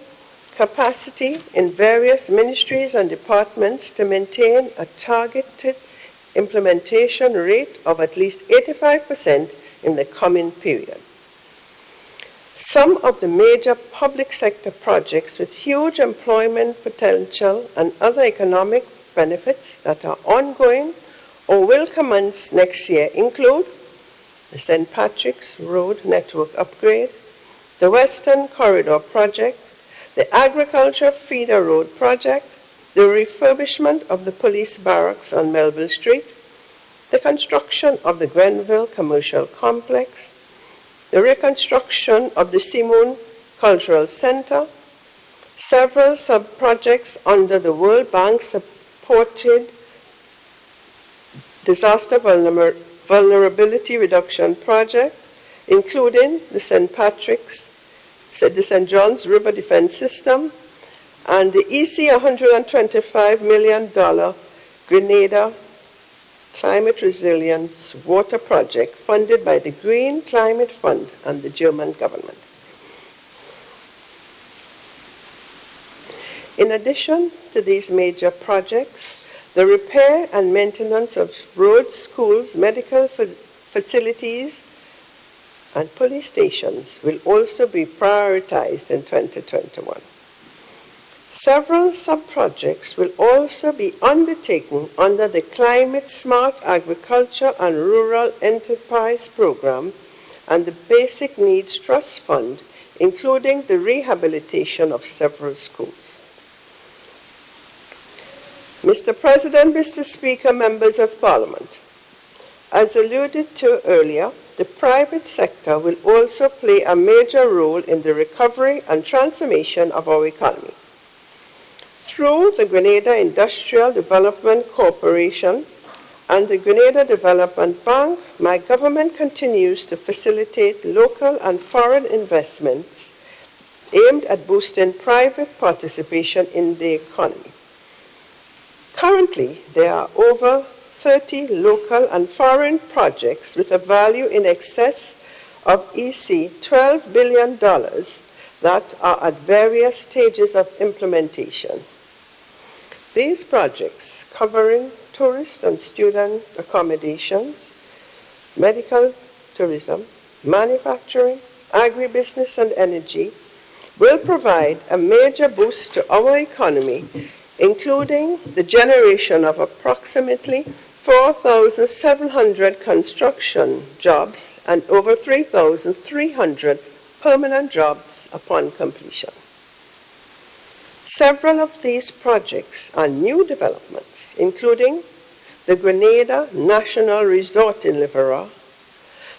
capacity in various ministries and departments to maintain a targeted implementation rate of at least 85% in the coming period. Some of the major public sector projects with huge employment potential and other economic benefits that are ongoing or will commence next year include the St. Patrick's Road Network Upgrade, the Western Corridor Project, the Agriculture Feeder Road Project, the refurbishment of the police barracks on Melville Street, the construction of the Grenville Commercial Complex, the reconstruction of the Simon Cultural Center, several sub-projects under the World Bank-supported Disaster Vulnerability Reduction Project, including the St. John's River Defense System, and the EC $125 million Grenada Climate Resilience Water Project funded by the Green Climate Fund and the German government. In addition to these major projects, the repair and maintenance of roads, schools, medical facilities, and police stations will also be prioritized in 2021. Several sub-projects will also be undertaken under the Climate Smart Agriculture and Rural Enterprise Program and the Basic Needs Trust Fund, including the rehabilitation of several schools. Mr. President, Mr. Speaker, members of Parliament, as alluded to earlier, the private sector will also play a major role in the recovery and transformation of our economy. Through the Grenada Industrial Development Corporation and the Grenada Development Bank, my government continues to facilitate local and foreign investments aimed at boosting private participation in the economy. Currently, there are over 30 local and foreign projects with a value in excess of $12 billion that are at various stages of implementation. These projects, covering tourist and student accommodations, medical tourism, manufacturing, agribusiness, and energy, will provide a major boost to our economy, including the generation of approximately 4,700 construction jobs and over 3,300 permanent jobs upon completion. Several of these projects are new developments, including the Grenada National Resort in Liverpool,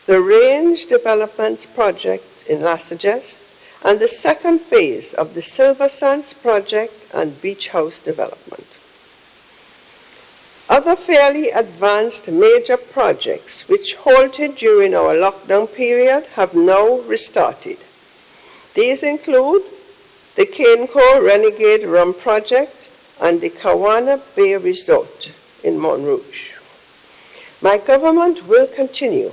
the Range Developments Project in Lasages, and the second phase of the Silver Sands Project and Beach House development. Other fairly advanced major projects which halted during our lockdown period have now restarted. These include the Carriacou Renegade Rum Project and the Kawana Bay Resort in Montrouge. My government will continue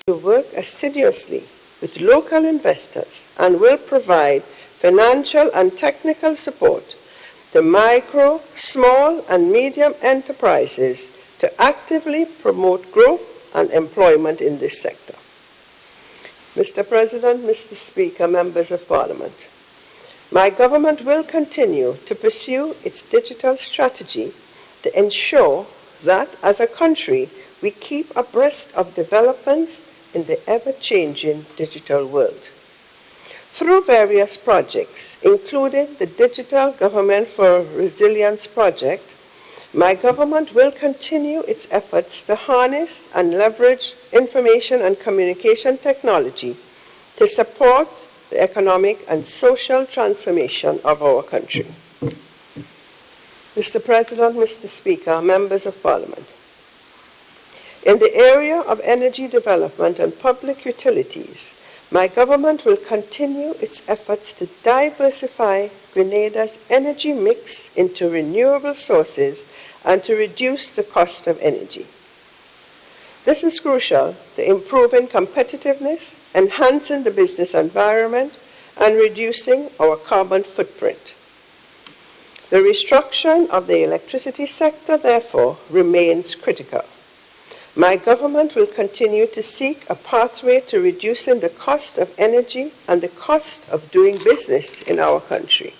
to work assiduously with local investors and will provide financial and technical support to micro, small, and medium enterprises to actively promote growth and employment in this sector. Mr. President, Mr. Speaker, members of Parliament, my government will continue to pursue its digital strategy to ensure that, as a country, we keep abreast of developments in the ever-changing digital world. Through various projects, including the Digital Government for Resilience project, my government will continue its efforts to harness and leverage information and communication technology to support the economic and social transformation of our country. Mr. President, Mr. Speaker, members of Parliament, in the area of energy development and public utilities, my government will continue its efforts to diversify Grenada's energy mix into renewable sources and to reduce the cost of energy. This is crucial to improving competitiveness, enhancing the business environment, and reducing our carbon footprint. The restructuring of the electricity sector, therefore, remains critical. My government will continue to seek a pathway to reducing the cost of energy and the cost of doing business in our country.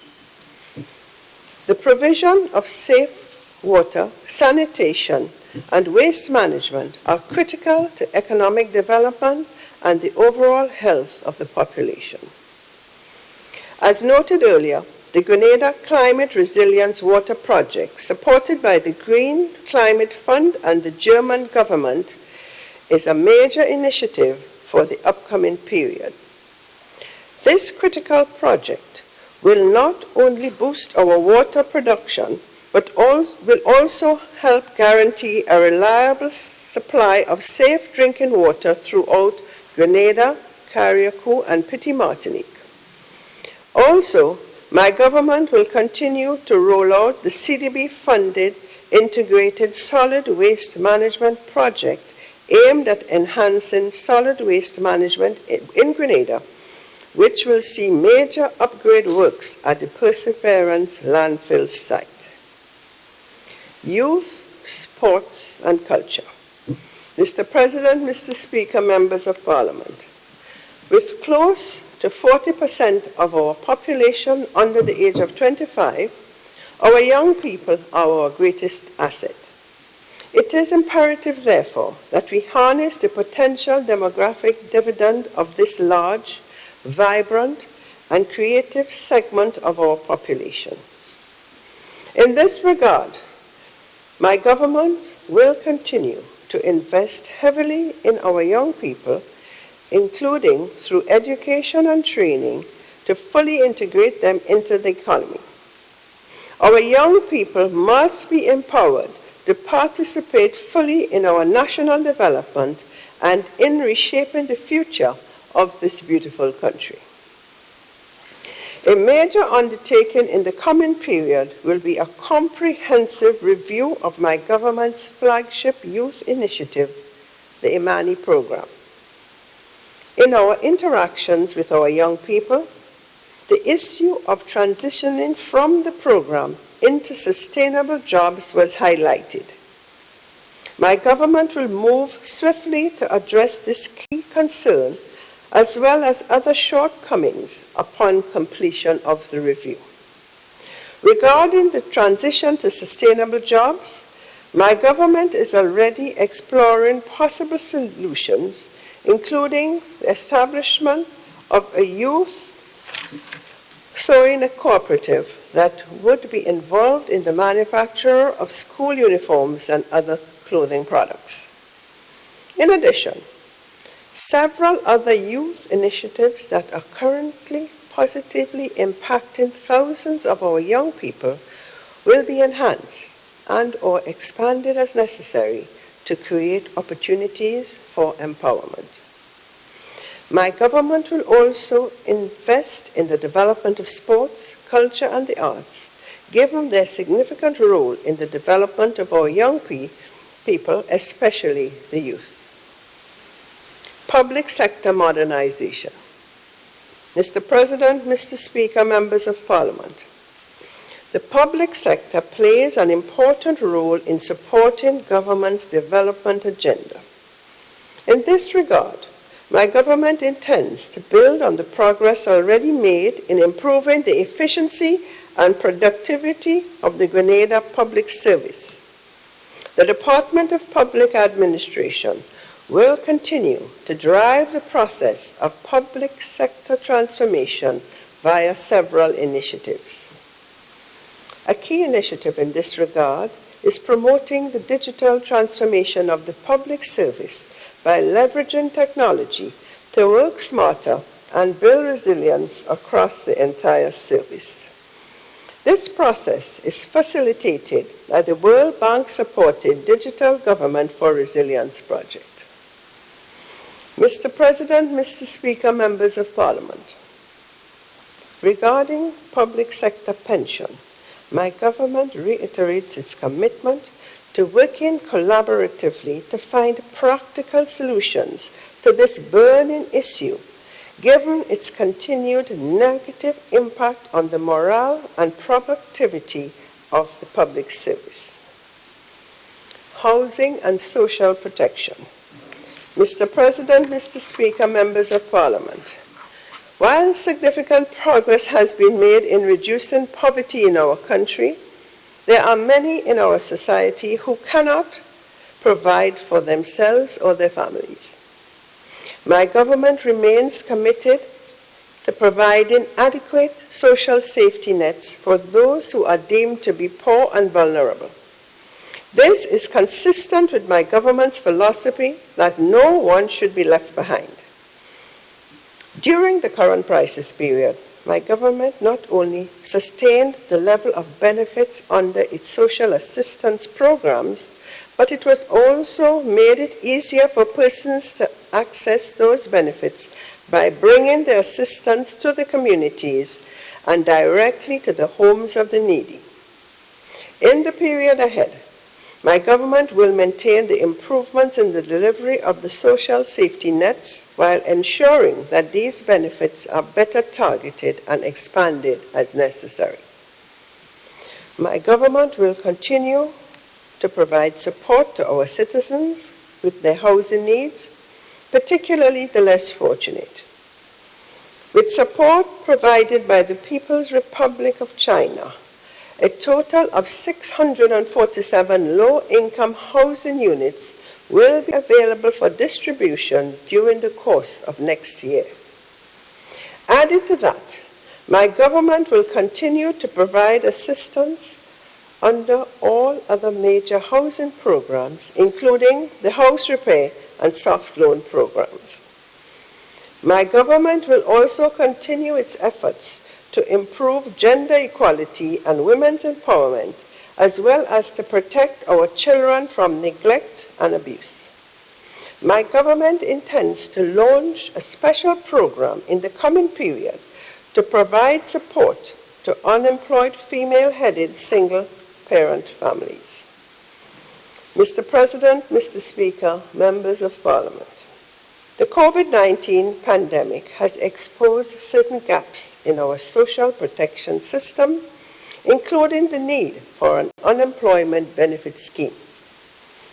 The provision of safe water, sanitation, and waste management are critical to economic development and the overall health of the population. As noted earlier, the Grenada Climate Resilience Water Project, supported by the Green Climate Fund and the German government, is a major initiative for the upcoming period. This critical project will not only boost our water production, but will also help guarantee a reliable supply of safe drinking water throughout Grenada, Carriacou, and Petit Martinique. Also, my government will continue to roll out the CDB-funded Integrated Solid Waste Management Project aimed at enhancing solid waste management in Grenada, which will see major upgrade works at the Perseverance landfill site. Youth, sports, and culture. Mr. President, Mr. Speaker, members of Parliament, with close to 40% of our population under the age of 25, our young people are our greatest asset. It is imperative, therefore, that we harness the potential demographic dividend of this large, vibrant, and creative segment of our population. In this regard, my government will continue to invest heavily in our young people, including through education and training, to fully integrate them into the economy. Our young people must be empowered to participate fully in our national development and in reshaping the future of this beautiful country. A major undertaking in the coming period will be a comprehensive review of my government's flagship youth initiative, the Imani program. In our interactions with our young people, the issue of transitioning from the program into sustainable jobs was highlighted. My government will move swiftly to address this key concern, as well as other shortcomings upon completion of the review. Regarding the transition to sustainable jobs, my government is already exploring possible solutions, including the establishment of a youth sewing cooperative that would be involved in the manufacture of school uniforms and other clothing products. In addition, several other youth initiatives that are currently positively impacting thousands of our young people will be enhanced and/or expanded as necessary to create opportunities for empowerment. My government will also invest in the development of sports, culture, and the arts, given their significant role in the development of our young people, especially the youth. Public sector modernization. Mr. President, Mr. Speaker, members of Parliament, the public sector plays an important role in supporting government's development agenda. In this regard, my government intends to build on the progress already made in improving the efficiency and productivity of the Grenada Public Service. The Department of Public Administration will continue to drive the process of public sector transformation via several initiatives. A key initiative in this regard is promoting the digital transformation of the public service by leveraging technology to work smarter and build resilience across the entire service. This process is facilitated by the World Bank-supported Digital Government for Resilience project. Mr. President, Mr. Speaker, members of Parliament, regarding public sector pension, my government reiterates its commitment to working collaboratively to find practical solutions to this burning issue, given its continued negative impact on the morale and productivity of the public service. Housing and social protection. Mr. President, Mr. Speaker, members of Parliament, while significant progress has been made in reducing poverty in our country, there are many in our society who cannot provide for themselves or their families. My government remains committed to providing adequate social safety nets for those who are deemed to be poor and vulnerable. This is consistent with my government's philosophy that no one should be left behind. During the current crisis period, my government not only sustained the level of benefits under its social assistance programs, but it was also made it easier for persons to access those benefits by bringing the assistance to the communities and directly to the homes of the needy. In the period ahead, my government will maintain the improvements in the delivery of the social safety nets while ensuring that these benefits are better targeted and expanded as necessary. My government will continue to provide support to our citizens with their housing needs, particularly the less fortunate. With support provided by the People's Republic of China, a total of 647 low-income housing units will be available for distribution during the course of next year. Added to that, my government will continue to provide assistance under all other major housing programs, including the house repair and soft loan programs. My government will also continue its efforts to improve gender equality and women's empowerment, as well as to protect our children from neglect and abuse. My government intends to launch a special program in the coming period to provide support to unemployed female-headed single-parent families. Mr. President, Mr. Speaker, members of Parliament, the COVID-19 pandemic has exposed certain gaps in our social protection system, including the need for an unemployment benefit scheme.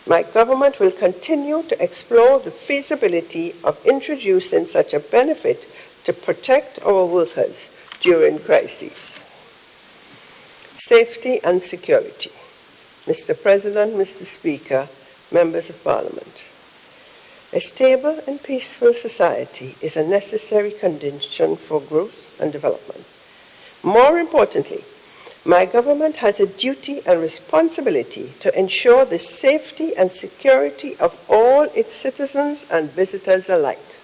My government will continue to explore the feasibility of introducing such a benefit to protect our workers during crises. Safety and security. Mr. President, Mr. Speaker, members of Parliament, a stable and peaceful society is a necessary condition for growth and development. More importantly, my government has a duty and responsibility to ensure the safety and security of all its citizens and visitors alike.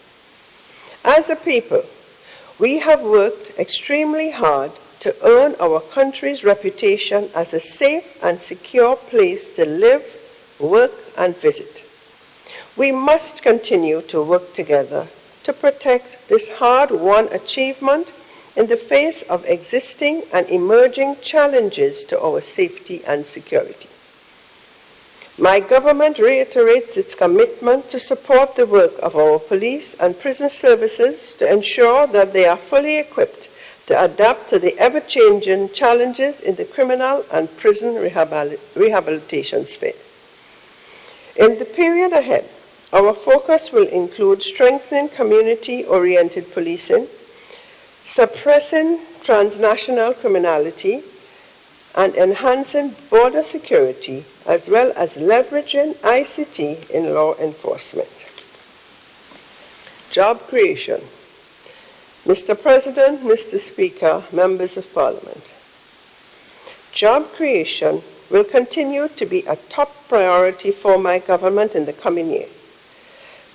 As a people, we have worked extremely hard to earn our country's reputation as a safe and secure place to live, work, and visit. We must continue to work together to protect this hard-won achievement in the face of existing and emerging challenges to our safety and security. My government reiterates its commitment to support the work of our police and prison services to ensure that they are fully equipped to adapt to the ever-changing challenges in the criminal and prison rehabilitation sphere. In the period ahead, our focus will include strengthening community-oriented policing, suppressing transnational criminality, and enhancing border security, as well as leveraging ICT in law enforcement. Job creation. Mr. President, Mr. Speaker, members of Parliament. Job creation will continue to be a top priority for my government in the coming year.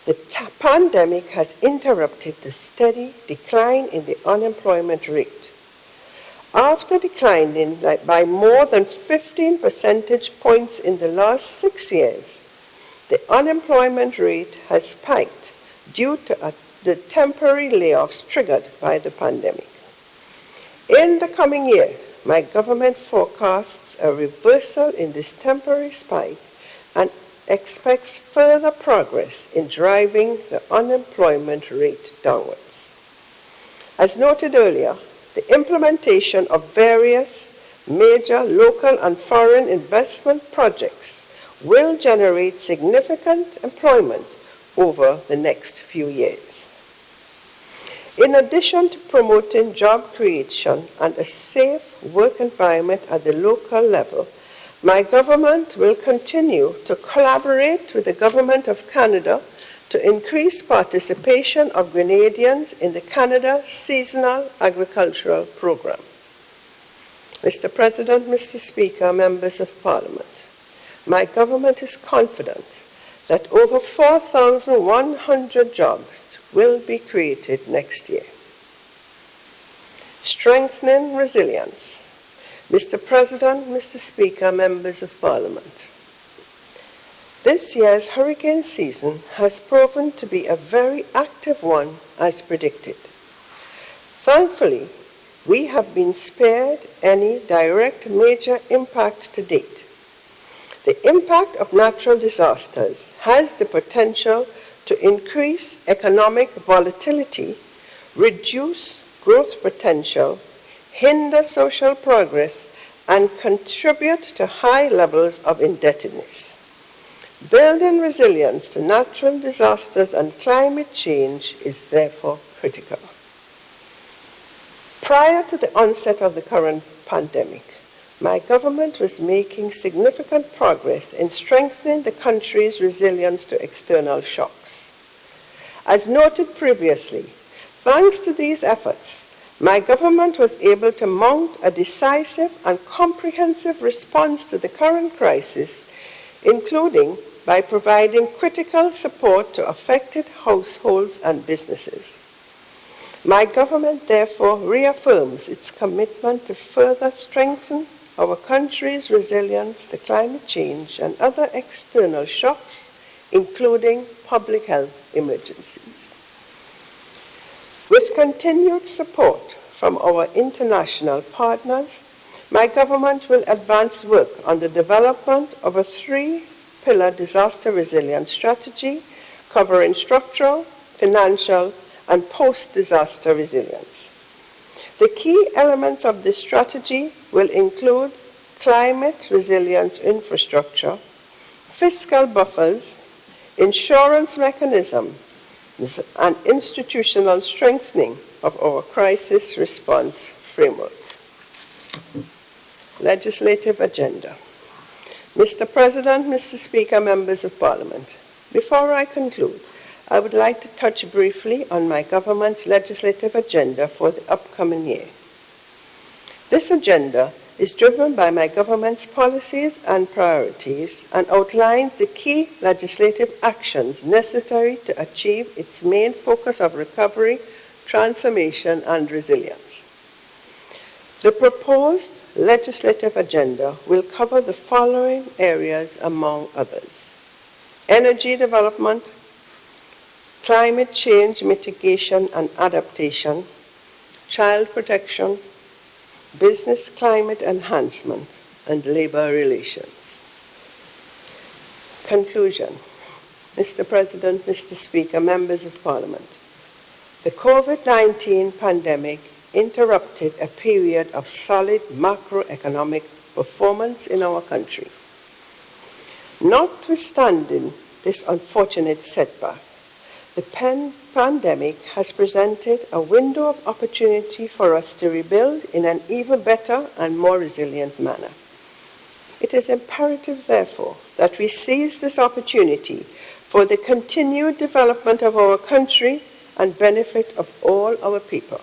The pandemic has interrupted the steady decline in the unemployment rate. After declining by more than 15 percentage points in the last 6 years, the unemployment rate has spiked due to the temporary layoffs triggered by the pandemic. In the coming year, my government forecasts a reversal in this temporary spike and expects further progress in driving the unemployment rate downwards. As noted earlier, the implementation of various major local and foreign investment projects will generate significant employment over the next few years. In addition to promoting job creation and a safe work environment at the local level, my government will continue to collaborate with the Government of Canada to increase participation of Grenadians in the Canada Seasonal Agricultural Program. Mr. President, Mr. Speaker, members of Parliament, my government is confident that over 4,100 jobs will be created next year. Strengthening resilience. Mr. President, Mr. Speaker, members of Parliament. This year's hurricane season has proven to be a very active one as predicted. Thankfully, we have been spared any direct major impact to date. The impact of natural disasters has the potential to increase economic volatility, reduce growth potential, hinder social progress, and contribute to high levels of indebtedness. Building resilience to natural disasters and climate change is therefore critical. Prior to the onset of the current pandemic, my government was making significant progress in strengthening the country's resilience to external shocks. As noted previously, thanks to these efforts, my government was able to mount a decisive and comprehensive response to the current crisis, including by providing critical support to affected households and businesses. My government therefore reaffirms its commitment to further strengthen our country's resilience to climate change and other external shocks, including public health emergencies. With continued support from our international partners, my government will advance work on the development of a 3-pillar disaster resilience strategy covering structural, financial, and post-disaster resilience. The key elements of this strategy will include climate resilience infrastructure, fiscal buffers, insurance mechanisms, and institutional strengthening of our crisis response framework. Legislative agenda. Mr. President, Mr. Speaker, members of Parliament, before I conclude, I would like to touch briefly on my government's legislative agenda for the upcoming year. This agenda is driven by my government's policies and priorities and outlines the key legislative actions necessary to achieve its main focus of recovery, transformation, and resilience. The proposed legislative agenda will cover the following areas among others: energy development, climate change mitigation and adaptation, child protection, business climate enhancement, and labor relations. Conclusion. Mr. President, Mr. Speaker, members of Parliament, the COVID-19 pandemic interrupted a period of solid macroeconomic performance in our country. Notwithstanding this unfortunate setback, the pandemic has presented a window of opportunity for us to rebuild in an even better and more resilient manner. It is imperative, therefore, that we seize this opportunity for the continued development of our country and benefit of all our people.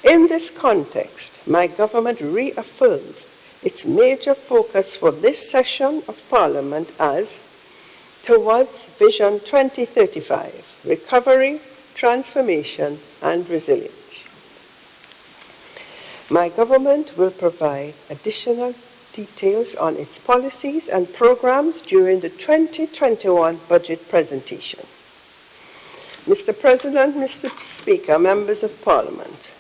In this context, my government reaffirms its major focus for this session of Parliament as towards Vision 2035, recovery, transformation, and resilience. My government will provide additional details on its policies and programs during the 2021 budget presentation. Mr. President, Mr. Speaker, members of Parliament,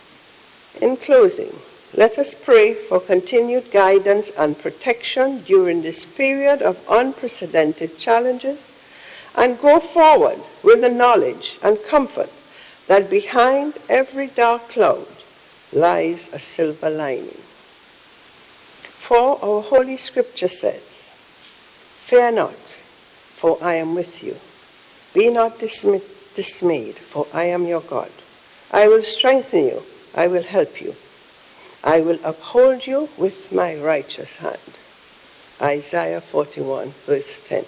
in closing, let us pray for continued guidance and protection during this period of unprecedented challenges and go forward with the knowledge and comfort that behind every dark cloud lies a silver lining. For our Holy Scripture says, "Fear not, for I am with you. Be not dismayed, for I am your God. I will strengthen you. I will help you. I will uphold you with my righteous hand." Isaiah 41, verse 10.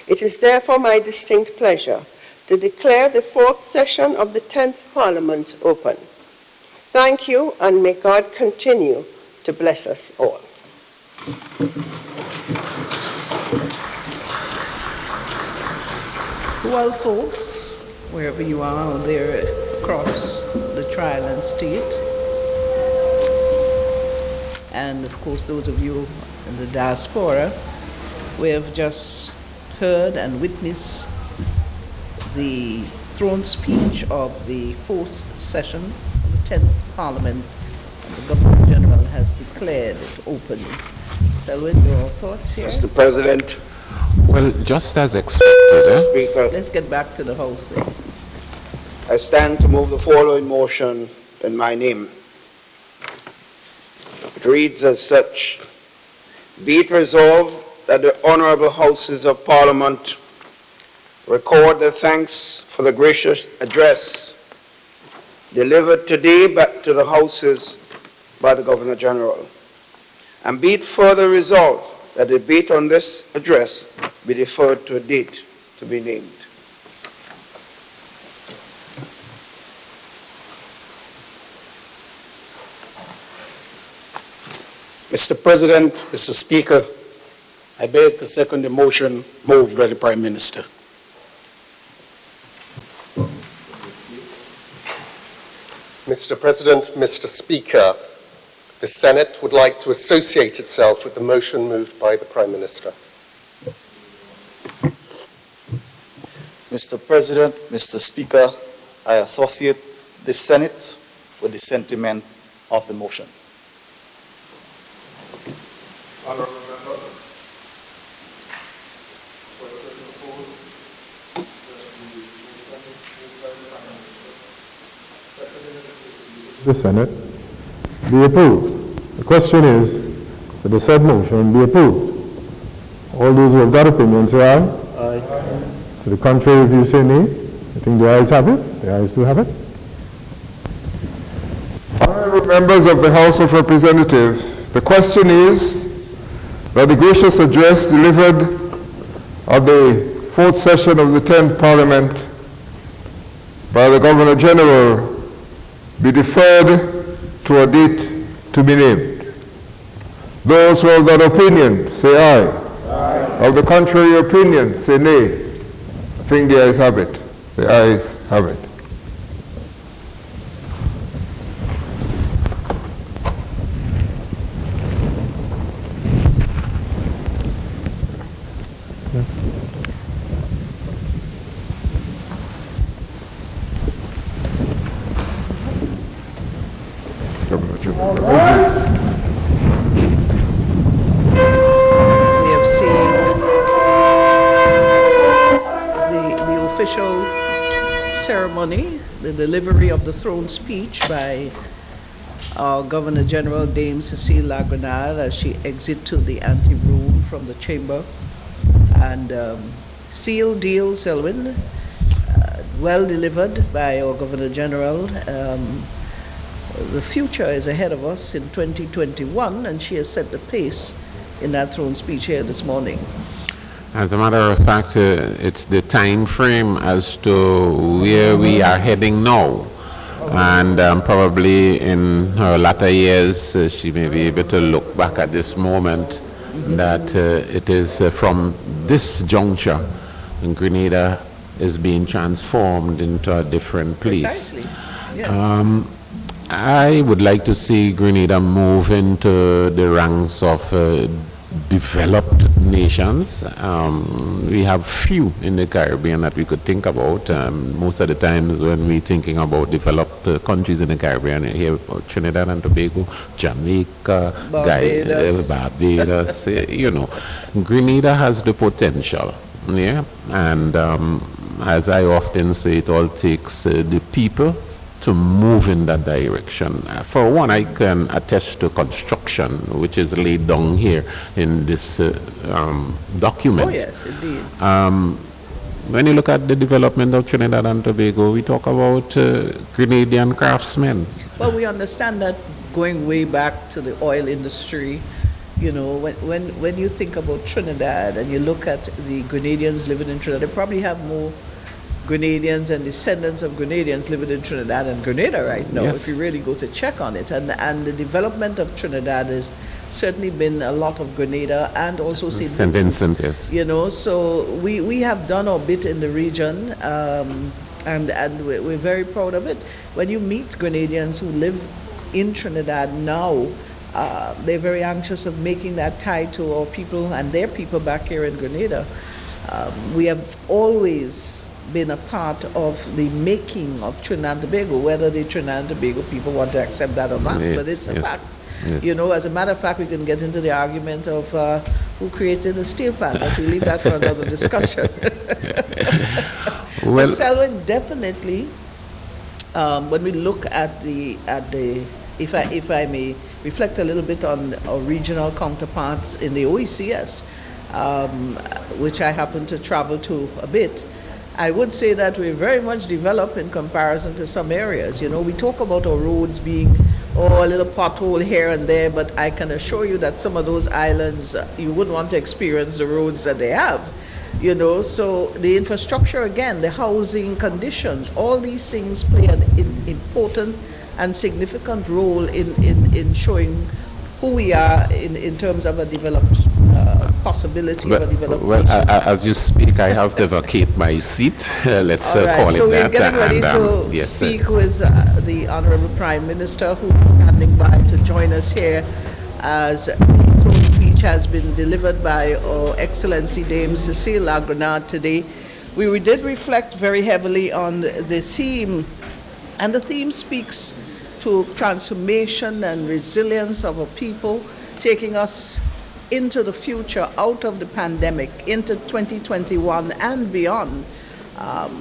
It is therefore my distinct pleasure to declare the fourth session of the 10th Parliament open. Thank you, and may God continue to bless us all. Well, folks, wherever you are there across the tri-island state, and of course those of you in the diaspora, we have just heard and witnessed the throne speech of the fourth session of the 10th Parliament, and the Governor General has declared it open. Selwyn, your thoughts here? Mr. President. Well, just as expected, Speaker, Let's get back to the House there. I stand to move the following motion in my name. It reads as such: Be it resolved that the Honourable Houses of Parliament record their thanks for the gracious address delivered today back to the Houses by the Governor General. And be it further resolved that the debate on this address be deferred to a date to be named. Mr. President, Mr. Speaker, I beg to second the motion moved by the Prime Minister. Mr. President, Mr. Speaker, the Senate would like to associate itself with the motion moved by the Prime Minister. Mr. President, Mr. Speaker, I associate the Senate with the sentiment of the motion. Honourable Member. The Senate be approved. The question is that the said motion be approved. All those who have that opinion say aye. Aye. To the contrary, if you say nay, I think the ayes have it. The ayes do have it. Honourable members of the House of Representatives, the question is that the gracious address delivered at the fourth session of the 10th Parliament by the Governor General be deferred to a date to be named. Those who have that opinion say aye. Aye. Of the contrary opinion say nay. I think the ayes have it. The ayes have it. We have seen the official ceremony, the delivery of the throne speech by our Governor General Dame Cecile La Grenade as she exit to the ante-room from the chamber. And seal deal, Selwyn, well delivered by our Governor General. The future is ahead of us in 2021, and she has set the pace in that throne speech here this morning. As a matter of fact, it's the time frame as to where we are heading now. And probably in her latter years, she may be able to look back at this moment that it is from this juncture, Grenada is being transformed into a different place. Precisely. Yes. I would like to see Grenada move into the ranks of developed nations. We have few in the Caribbean that we could think about. Most of the times when we're thinking about developed countries in the Caribbean, you hear about Trinidad and Tobago, Jamaica, Barbados, you know. Grenada has the potential, yeah, and as I often say, it all takes the people to move in that direction. For one, I can attest to construction, which is laid down here in this document. Oh yes, indeed. When you look at the development of Trinidad and Tobago, we talk about Grenadian craftsmen. Well, we understand that going way back to the oil industry, you know, when you think about Trinidad and you look at the Grenadians living in Trinidad, they probably have more Grenadians and descendants of Grenadians living in Trinidad and Grenada right now, Yes. if you really go to check on it. And the development of Trinidad has certainly been a lot of Grenada and also St. Vincent, yes. You know, so we have done our bit in the region, and we're very proud of it. When you meet Grenadians who live in Trinidad now, they're very anxious of making that tie to our people and their people back here in Grenada. We have always been a part of the making of Trinidad and Tobago, whether the Trinidad and Tobago people want to accept that or not, Yes, but it's a yes, fact. yes. You know, as a matter of fact, we can get into the argument of who created the steel plant, but we leave that for another discussion. Well, But Selwyn, definitely, when we look at the if I may reflect a little bit on our regional counterparts in the OECS, which I happen to travel to a bit, I would say that we're very much developed in comparison to some areas. You know, we talk about our roads being, a little pothole here and there, but I can assure you that some of those islands, you wouldn't want to experience the roads that they have. You know, so the infrastructure, again, the housing conditions, all these things play an important and significant role in showing who we are in terms of a developed possibility of a developed nation. As you speak, I have to vacate my seat. Let's All right, call so it we're that. getting ready to Yes, speak with the Honorable Prime Minister, who is standing by to join us here as the throne speech has been delivered by Her Excellency Dame Cecile La Grenade today. We did reflect very heavily on the theme, and the theme speaks to transformation and resilience of a people, taking us into the future, out of the pandemic, into 2021 and beyond.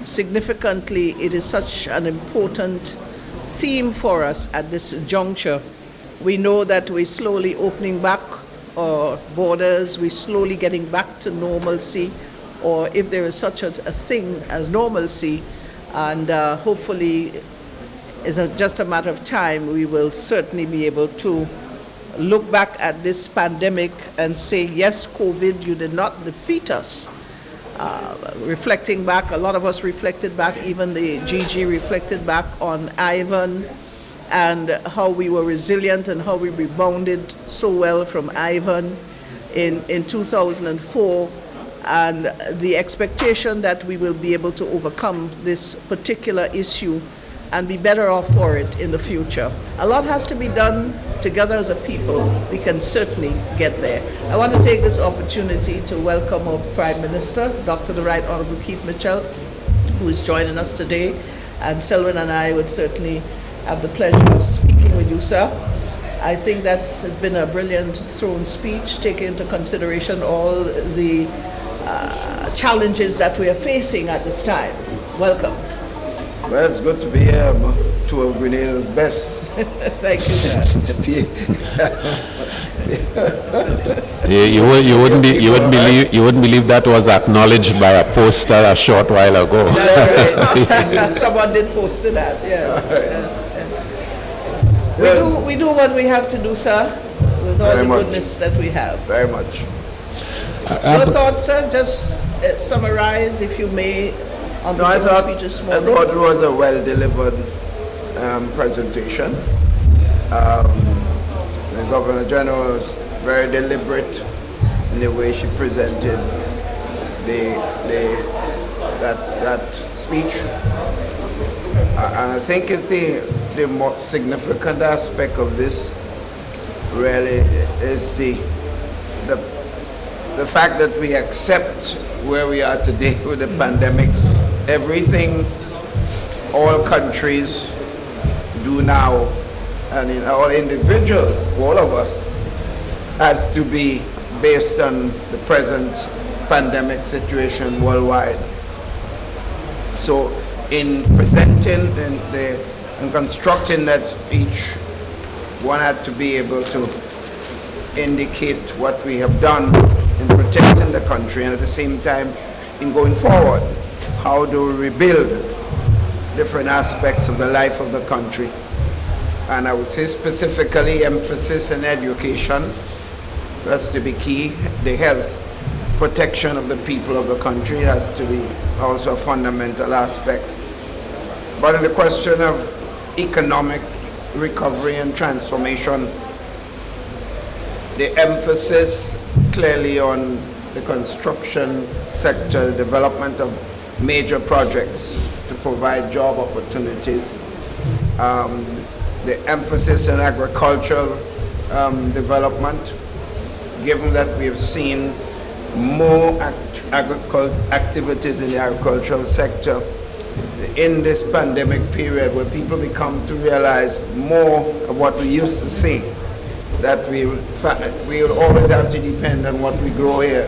Significantly, it is such an important theme for us at this juncture. We know that we're slowly opening back our borders, we're slowly getting back to normalcy, or if there is such a thing as normalcy, and hopefully it's just a matter of time, we will certainly be able to look back at this pandemic and say, yes, COVID, you did not defeat us. Reflecting back, a lot of us reflected back, even the GG reflected back on Ivan and how we were resilient and how we rebounded so well from Ivan in 2004, and the expectation that we will be able to overcome this particular issue and be better off for it in the future. A lot has to be done together as a people. We can certainly get there. I want to take this opportunity to welcome our Prime Minister, Dr. the Right Honorable Keith Mitchell, who is joining us today. And Selwyn and I would certainly have the pleasure of speaking with you, sir. I think that has been a brilliant throne speech, taking into consideration all the challenges that we are facing at this time. Welcome. Well, it's good to be here, two of Grenada's best. Thank you, sir. You wouldn't believe that was acknowledged by a poster a short while ago. Right. Someone did post that, yes. We do what we have to do, sir, with all the goodness that we have. Very much. Your thoughts, sir? Just summarize, if you may, on the speech this morning. I thought it was a well-delivered presentation. The Governor General was very deliberate in the way she presented that speech. And I think the more significant aspect of this really is the fact that we accept where we are today with the pandemic. Everything all countries do now, and in all individuals, all of us, has to be based on the present pandemic situation worldwide. So in presenting and constructing that speech, one had to be able to indicate what we have done in protecting the country, and at the same time, in going forward, how do we rebuild different aspects of the life of the country. And I would say specifically emphasis in education. That's to be key. The health protection of the people of the country has to be also a fundamental aspect. But in the question of economic recovery and transformation, the emphasis clearly on the construction sector, development of major projects to provide job opportunities, the emphasis on agricultural development, given that we have seen more activities in the agricultural sector in this pandemic period, where people become to realize more of what we used to see, that we will always have to depend on what we grow here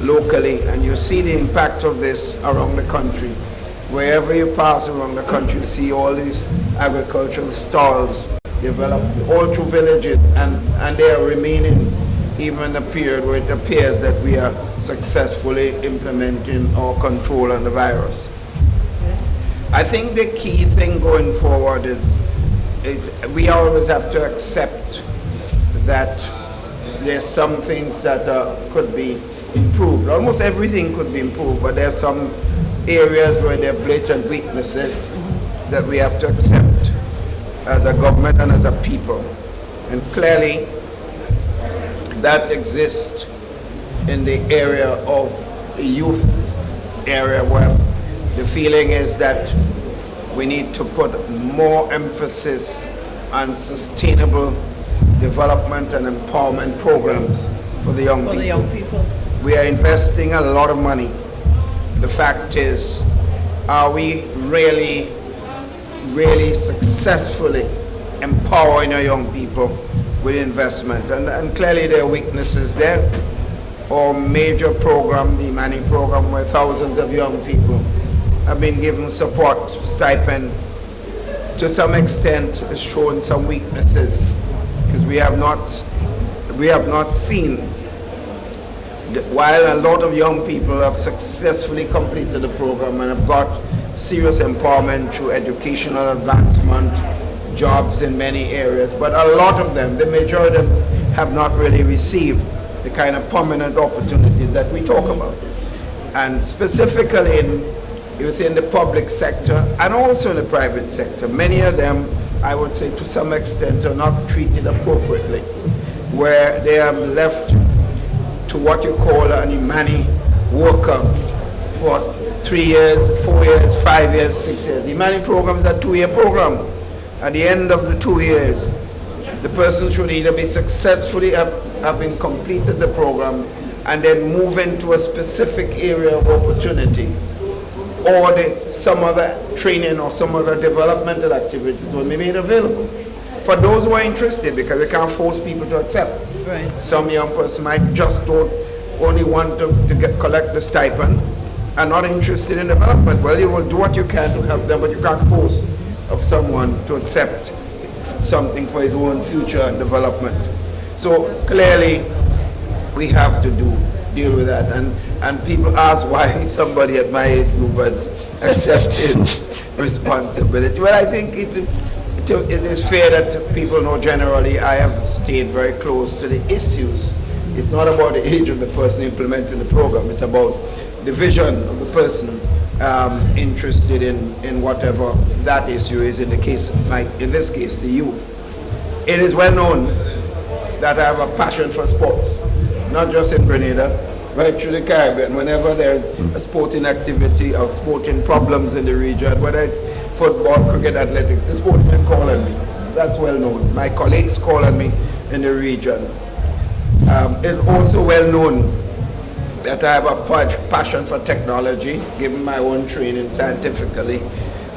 locally. And you see the impact of this around the country. Wherever you pass around the country, you see all these agricultural stalls developed all through villages, and they are remaining even in a period where it appears that we are successfully implementing our control on the virus. I think the key thing going forward is we always have to accept that there's some things that could be improved. Almost everything could be improved, but there's some areas where there are blatant weaknesses that we have to accept as a government and as a people. And clearly that exists in the area of the youth area, where the feeling is that we need to put more emphasis on sustainable development and empowerment programs for the young people. We are investing a lot of money. The fact is, are we really successfully empowering our young people with investment? And clearly there are weaknesses there. Our major program, the Money program, where thousands of young people have been given support, stipend, to some extent has shown some weaknesses, because we have not seen, while a lot of young people have successfully completed the program and have got serious empowerment through educational advancement, jobs in many areas, but a lot of them, the majority of them, have not really received the kind of permanent opportunities that we talk about. And specifically within the public sector and also in the private sector, many of them, I would say to some extent, are not treated appropriately, where they are left to what you call an Imani worker for 3 years, 4 years, 5 years, 6 years. The Imani program is a 2-year program. At the end of the 2 years, the person should either be successfully having completed the program and then move into a specific area of opportunity, or some other training or some other developmental activities will be made available for those who are interested, because we can't force people to accept. Right. Some young person might just only want to collect the stipend and not interested in development. Well, you will do what you can to help them, but you can't force of someone to accept something for his own future and development. So clearly we have to deal with that, and people ask why somebody at my age group has accepted responsibility. Well, I think it is fair that people know generally I have stayed very close to the issues It's not about the age of the person implementing the program. It's about the vision of the person interested in whatever that issue is. In this case, the youth. It is well known that I have a passion for sports, not just in Grenada, right through the Caribbean. Whenever there's a sporting activity or sporting problems in the region, whether it's football, cricket, athletics, the sportsmen call on me. That's well known. My colleagues call on me in the region. It's also well known that I have a passion for technology, given my own training scientifically.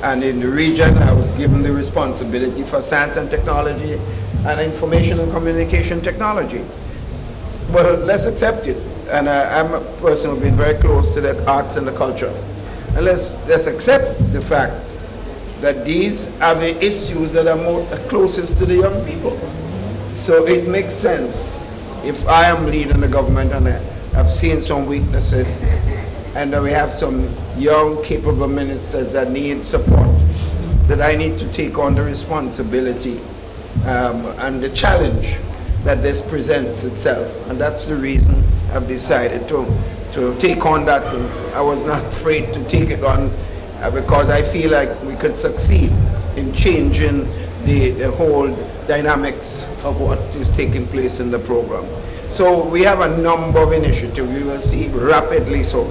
And in the region, I was given the responsibility for science and technology and information and communication technology. Well, let's accept it. And I'm a person who's been very close to the arts and the culture. And let's accept the fact that these are the issues that are closest to the young people. So it makes sense if I am leading the government and I've seen some weaknesses and we have some young, capable ministers that need support, that I need to take on the responsibility and the challenge that this presents itself. And that's the reason I've decided to take on that. I was not afraid to take it on because I feel like we could succeed in changing the whole dynamics of what is taking place in the program. So we have a number of initiatives. We will see rapidly so.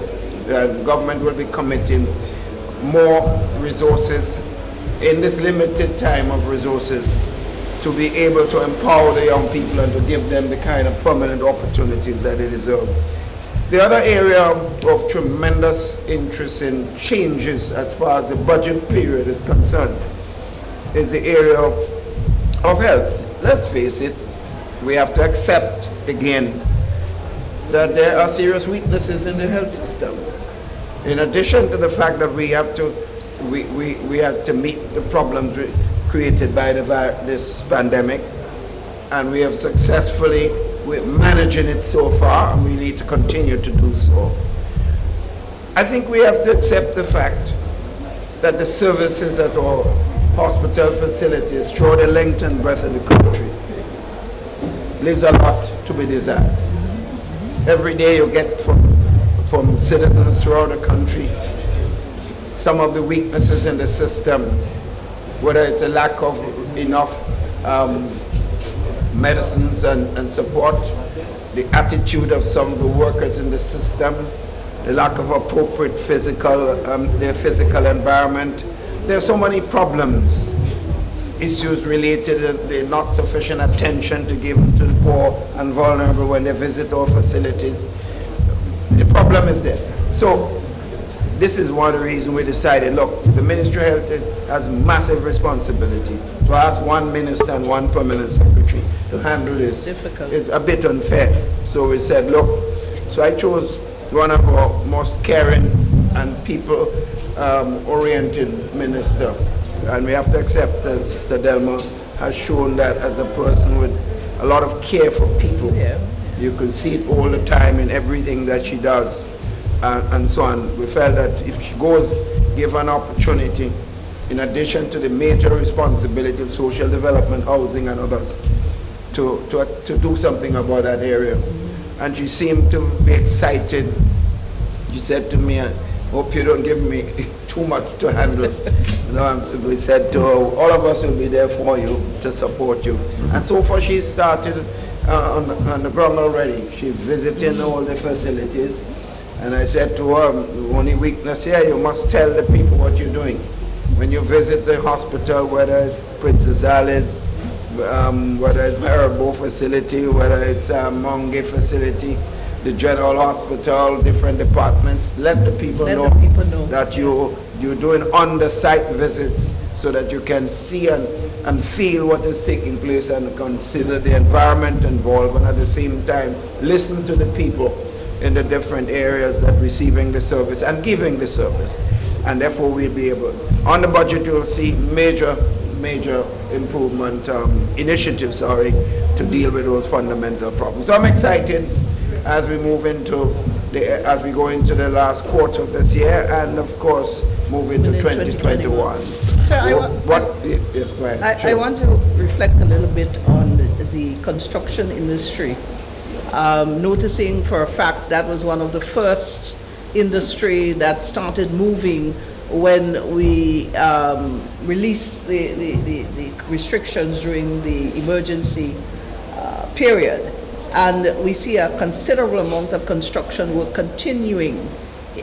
The government will be committing more resources in this limited time of resources to be able to empower the young people and to give them the kind of permanent opportunities that they deserve. The other area of tremendous interest in changes as far as the budget period is concerned is the area of health. Let's face it, we have to accept again that there are serious weaknesses in the health system. In addition to the fact that we have to meet the problems created by this pandemic, and we have successfully, we're managing it so far, and we need to continue to do so. I think we have to accept the fact that the services at our hospital facilities throughout the length and breadth of the country leaves a lot to be desired. Every day you get from citizens throughout the country some of the weaknesses in the system, whether it's a lack of enough medicines and support, the attitude of some of the workers in the system, the lack of appropriate their physical environment. There are so many problems, issues related to the not sufficient attention to give to the poor and vulnerable when they visit our facilities. The problem is there. So this is one of the reasons we decided, look, the Ministry of Health has massive responsibility to ask one minister and one permanent secretary to handle this. Difficult. It's a bit unfair. So we said, look, so I chose one of our most caring and people-oriented minister. And we have to accept that Sister Delma has shown that as a person with a lot of care for people. Yeah. You can see it all the time in everything that she does, and so on. We felt that if she goes, give an opportunity, in addition to the major responsibility of social development, housing, and others, to do something about that area. And she seemed to be excited. She said to me, I hope you don't give me too much to handle. We said to her, all of us will be there for you, to support you. And so far she's started on the ground already. She's visiting all the facilities. And I said to her, the only weakness here, you must tell the people what you're doing. When you visit the hospital, whether it's Princess Alice, whether it's Marabou facility, whether it's Monge facility, the general hospital, different departments, let the people know that you're doing on-the-site visits so that you can see and feel what is taking place and consider the environment involved, and at the same time listen to the people in the different areas that receiving the service and giving the service. And therefore we'll be able, on the budget you'll see major improvement initiatives, to deal with those fundamental problems. So I'm excited as we move as we go into the last quarter of this year, and of course move into 2021. So yes, go ahead. I want to reflect a little bit on the construction industry noticing for a fact that was one of the first industry that started moving when we released the restrictions during the emergency period. And we see a considerable amount of construction work continuing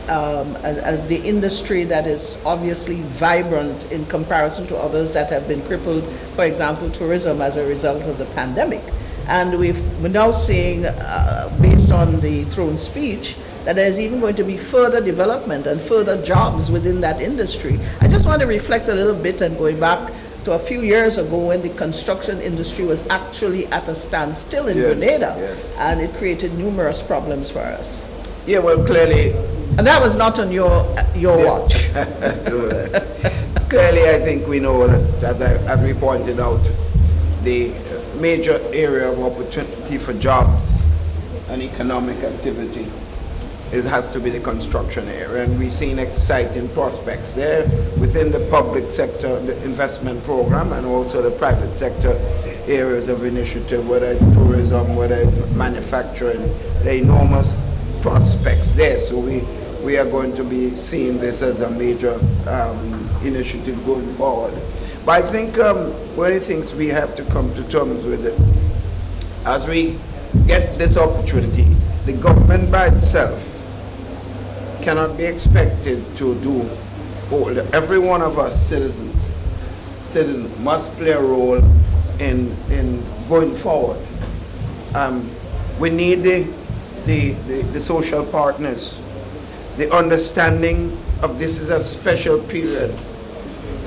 as the industry that is obviously vibrant in comparison to others that have been crippled, for example, tourism as a result of the pandemic. And we're now seeing, based on the throne speech, that there's even going to be further development and further jobs within that industry. I just want to reflect a little bit and going back to a few years ago when the construction industry was actually at a standstill in Grenada, and it created numerous problems for us. Yeah, well, clearly. And that was not on your watch. Clearly, I think we know that, as we pointed out, the major area of opportunity for jobs and economic activity, it has to be the construction area, and we've seen exciting prospects there within the public sector, the investment program, and also the private sector areas of initiative, whether it's tourism, whether it's manufacturing, there are enormous prospects there. So we are going to be seeing this as a major initiative going forward. But I think one of the things we have to come to terms with it, as we get this opportunity, the government by itself cannot be expected to do all. Every one of us citizens must play a role in going forward. We need the social partners, the understanding of this is a special period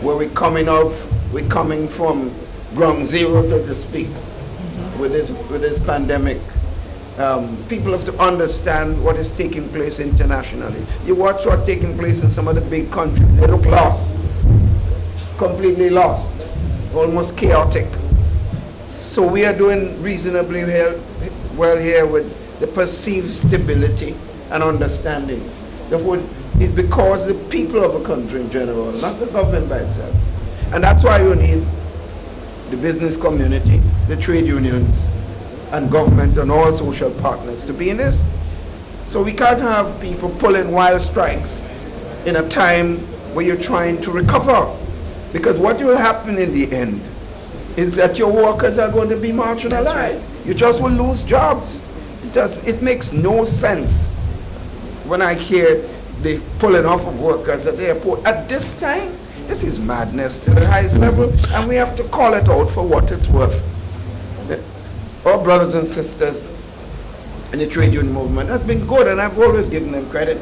where we're coming from ground zero, so to speak, with this pandemic. People have to understand what is taking place internationally. You watch what's taking place in some of the big countries. They look lost, completely lost, almost chaotic. So we are doing reasonably well here with the perceived stability and understanding. Therefore, it's because the people of a country in general, not the government by itself. And that's why you need the business community, the trade unions, and government and all social partners to be in this. So we can't have people pulling wild strikes in a time where you're trying to recover. Because what will happen in the end is that your workers are going to be marginalized. Right. You just will lose jobs. It makes no sense when I hear the pulling off of workers at the airport. At this time, this is madness to the highest level, and we have to call it out for what it's worth. Our brothers and sisters in the trade union movement has been good, and I've always given them credit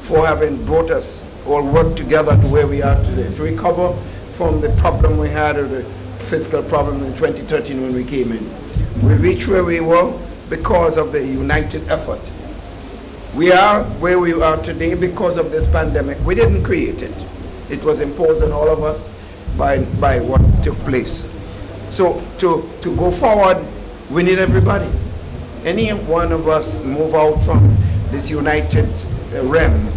for having brought us all work together to where we are today, to recover from the problem we had, or the fiscal problem in 2013 when we came in. We reached where we were because of the united effort. We are where we are today because of this pandemic. We didn't create it. It was imposed on all of us by what took place. So to go forward, we need everybody. Any one of us move out from this united realm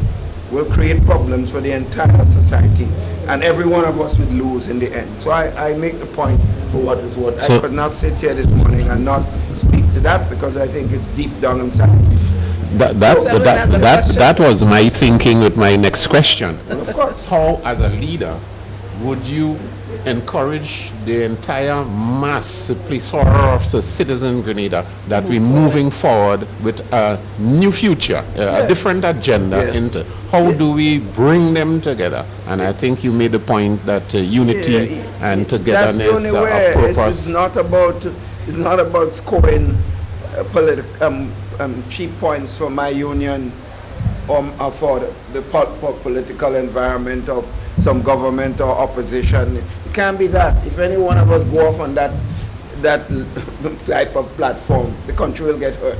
will create problems for the entire society, and every one of us would lose in the end. So I make the point for what is what. So I could not sit here this morning and not speak to that because I think it's deep down inside. That was my thinking with my next question. Well, of course. How, as a leader, would you encourage the entire mass plethora of the citizen Grenada that we're moving forward with a new future, a different agenda into? How do we bring them together? And I think you made the point that unity and togetherness are purpose. It's not about scoring cheap points for my union or for the political environment of some government or opposition. It can't be that. If any one of us go off on that type of platform, the country will get hurt.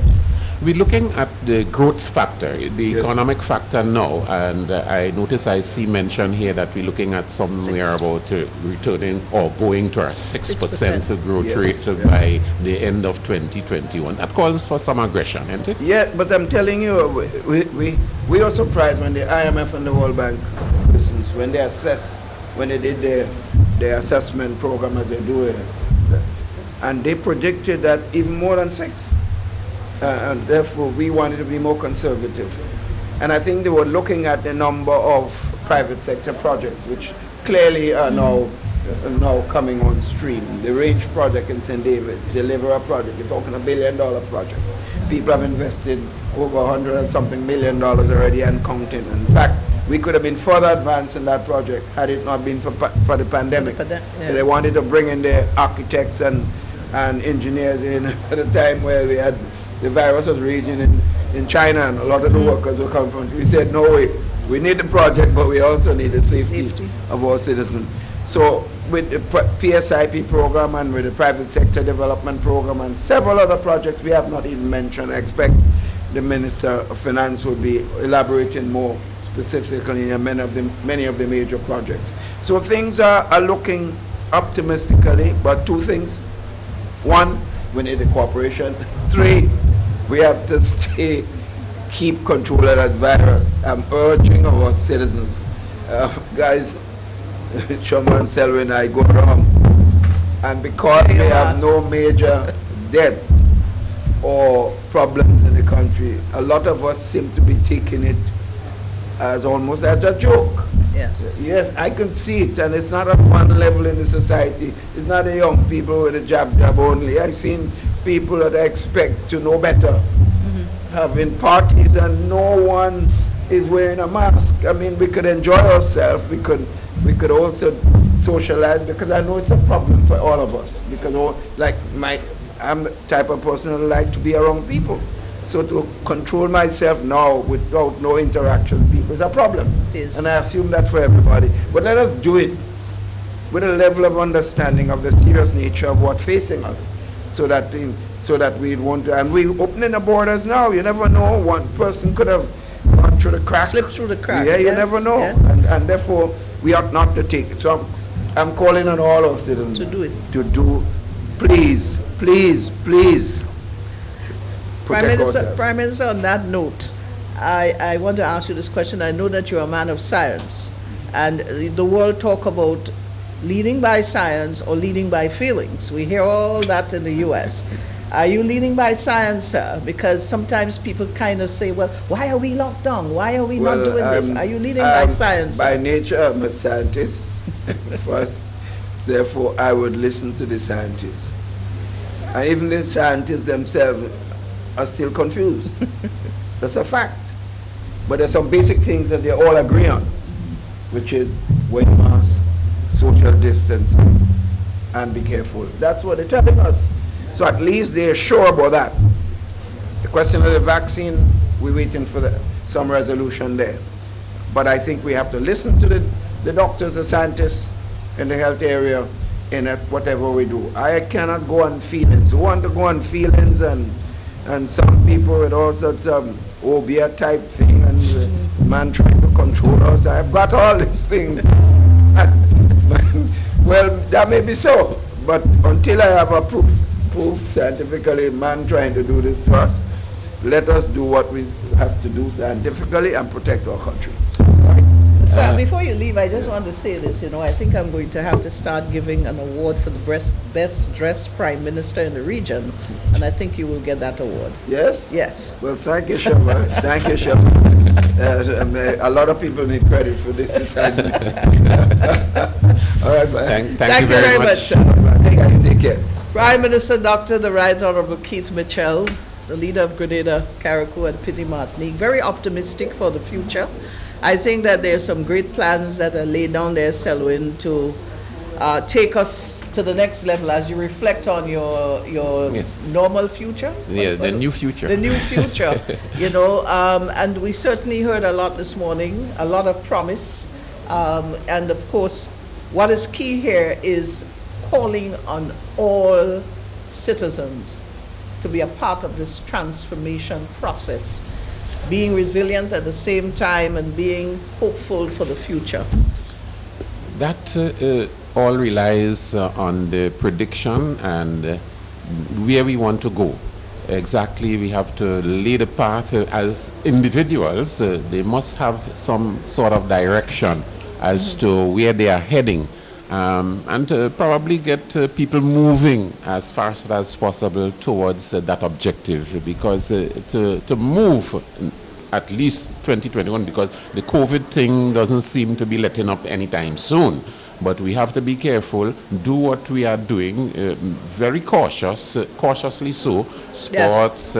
We're looking at the growth factor, the economic factor now, and I notice I see mention here that we're looking at somewhere about returning or going to a 6% growth rate by the end of 2021. That calls for some aggression, isn't it? Yeah, but I'm telling you, we are surprised when the IMF and the World Bank, when they did their assessment program as they do it, and they predicted that even more than 6. and therefore we wanted to be more conservative. And I think they were looking at the number of private sector projects, which clearly are now coming on stream. The Range project in St. David's, the Livera project, you're talking $1 billion project. People have invested over $100 and something million already and counting. In fact, we could have been further advanced in that project had it not been for the pandemic. They wanted to bring in the architects and engineers in at a time where we had the virus was raging in China, and a lot of the workers were coming from. We said, no, we need the project, but we also need the safety of our citizens. So with the PSIP program and with the private sector development program and several other projects we have not even mentioned, I expect the Minister of Finance will be elaborating more specifically in many of the major projects. So things are looking optimistically, but two things. One, we need the cooperation. Three, we have to keep control of that virus. I'm urging our citizens, guys, Chairman Selwyn and I go around, and because we have no major deaths or problems in the country, a lot of us seem to be taking it as almost as a joke. Yes, I can see it, and it's not at one level in the society. It's not the young people with a jab only. I've seen people that I expect to know better having parties and no one is wearing a mask. I mean, we could enjoy ourselves. We could also socialize, because I know it's a problem for all of us. Because I'm the type of person who like to be around people. So to control myself now without no interaction with people is a problem. It is. And I assume that for everybody. But let us do it with a level of understanding of the serious nature of what's facing us, so that we won't. And we're opening the borders now. You never know. One person could have gone through the crack. Slipped through the crack. Yeah, you never know. Yeah. And therefore, we ought not to take it. So I'm calling on all our citizens to do it. Please Prime Minister, on that note, I want to ask you this question. I know that you're a man of science, and the world talk about leading by science or leading by feelings. We hear all that in the U.S. Are you leading by science, sir? Because sometimes people kind of say, well, why are we locked down? Why are we not doing this? Are you leading by science? By nature, I'm a scientist first. Therefore, I would listen to the scientists. And even the scientists themselves are still confused. That's a fact. But there's some basic things that they all agree on, which is wear mask, social distancing, and be careful. That's what they're telling us. So at least they're sure about that. The question of the vaccine, we're waiting for some resolution there. But I think we have to listen to the doctors, the scientists in the health area in whatever we do. I cannot go on feelings. Who want to go on feelings and some people with all sorts of obia type thing and man trying to control us. I've got all these things. Well, that may be so, but until I have a proof scientifically, man trying to do this to us, let us do what we have to do scientifically and protect our country. Sir, before you leave, I just want to say this, I think I'm going to have to start giving an award for the best dressed prime minister in the region, and I think you will get that award. Yes? Yes. Well, thank you, Shema. Thank you, Shema. A lot of people need credit for this assignment. All right, man. Thank you very much. Sir. Guys, take care. Prime Minister Dr. the Right Honorable Keith Mitchell, the leader of Grenada, Carriacou, and Petite Martinique, very optimistic for the future. I think that there are some great plans that are laid down there, Selwyn, to take us to the next level as you reflect on your normal future. Yeah, the new future. The new future, and we certainly heard a lot this morning, a lot of promise. And of course, what is key here is calling on all citizens to be a part of this transformation process, being resilient at the same time and being hopeful for the future. That all relies on the prediction and where we want to go. Exactly, we have to lay the path as individuals. They must have some sort of direction as to where they are heading. and probably get people moving as fast as possible towards that objective, because to move at least 2021, because the COVID thing doesn't seem to be letting up anytime soon. But we have to be careful, do what we are doing, very cautiously so. Sports,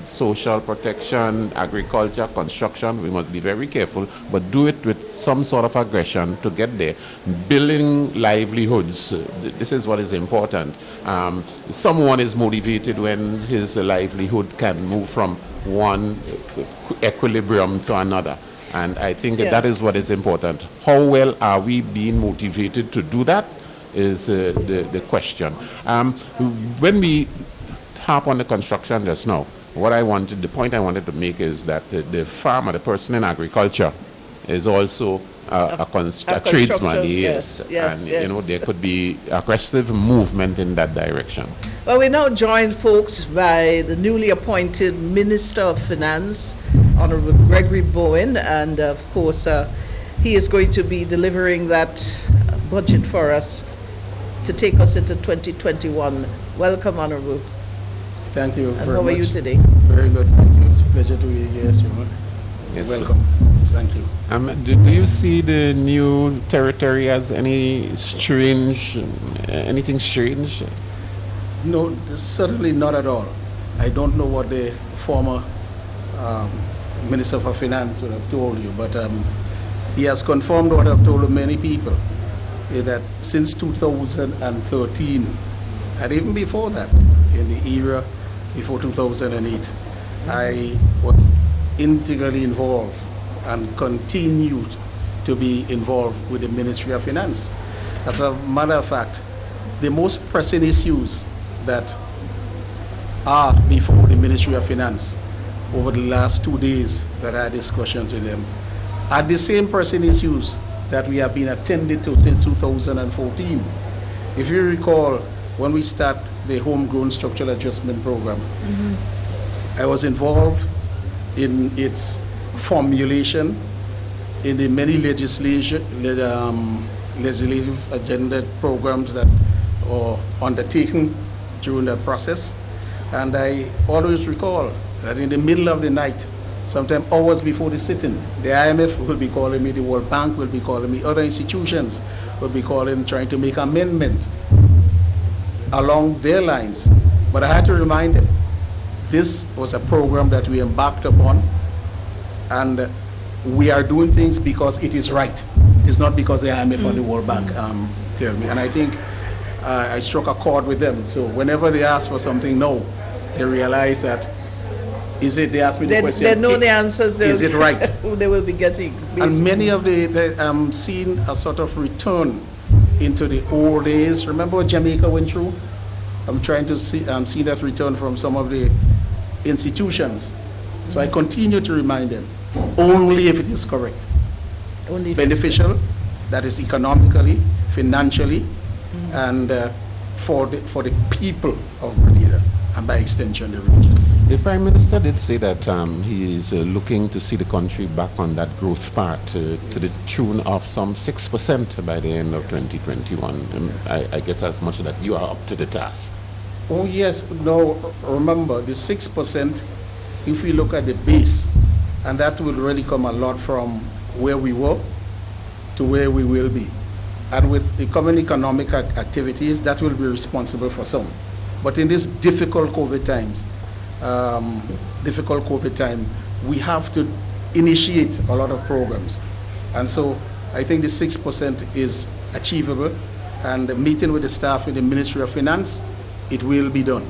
social protection, agriculture, construction, we must be very careful, but do it with some sort of aggression to get there. Building livelihoods, this is what is important. Someone is motivated when his livelihood can move from one equilibrium to another. And I think that is what is important. How well are we being motivated to do that is the question. When we harp on the construction just now, the point I wanted to make is that the farmer, the person in agriculture, is also a tradesman. Yes. And you know, there could be aggressive movement in that direction. Well, we now joined, folks, by the newly appointed Minister of Finance, Honorable Gregory Bowen, and of course he is going to be delivering that budget for us to take us into 2021. Welcome, Honorable. Thank you and very much. How are you today? Very good, thank you. It's a pleasure to be here. Yes. Welcome. Thank you. Do you see the new territory as anything strange? No, certainly not at all. I don't know what the former Minister for Finance would have told you, but he has confirmed what I've told many people, is that since 2013, and even before that, in the era before 2008, I was integrally involved and continued to be involved with the Ministry of Finance. As a matter of fact, the most pressing issues that are before the Ministry of Finance over the last 2 days that I had discussions with them are the same pressing issues that we have been attending to since 2014. If you recall, when we start the Homegrown Structural Adjustment Program, I was involved in its formulation, in the many legislative agenda programs that are undertaken during that process. And I always recall that in the middle of the night, sometimes hours before the sitting, the IMF will be calling me, the World Bank will be calling me, other institutions will be calling, trying to make amendment along their lines. But I had to remind them, this was a program that we embarked upon, and we are doing things because it is right. It is not because the IMF or the World Bank tell me. And I think I struck a chord with them. So whenever they ask for something, no, they realize that, they ask me the question. They know the answers. Is it right? They will be getting. Basically. And many of I'm seeing a sort of return into the old days. Remember what Jamaica went through? I'm trying to see that return from some of the institutions. So I continue to remind them, only if it is correct. Only beneficial, that is economically, financially, and for the people of Grenada, and by extension the region. The Prime Minister did say that he is looking to see the country back on that growth path to the tune of some 6% by the end of 2021. I guess as much that you are up to the task. Oh yes, no, remember the 6%, if we look at the base, and that will really come a lot from where we were to where we will be. And with the common economic activities, that will be responsible for some. But in this difficult COVID time, we have to initiate a lot of programs. And so I think the 6% is achievable, and the meeting with the staff in the Ministry of Finance, it will be done.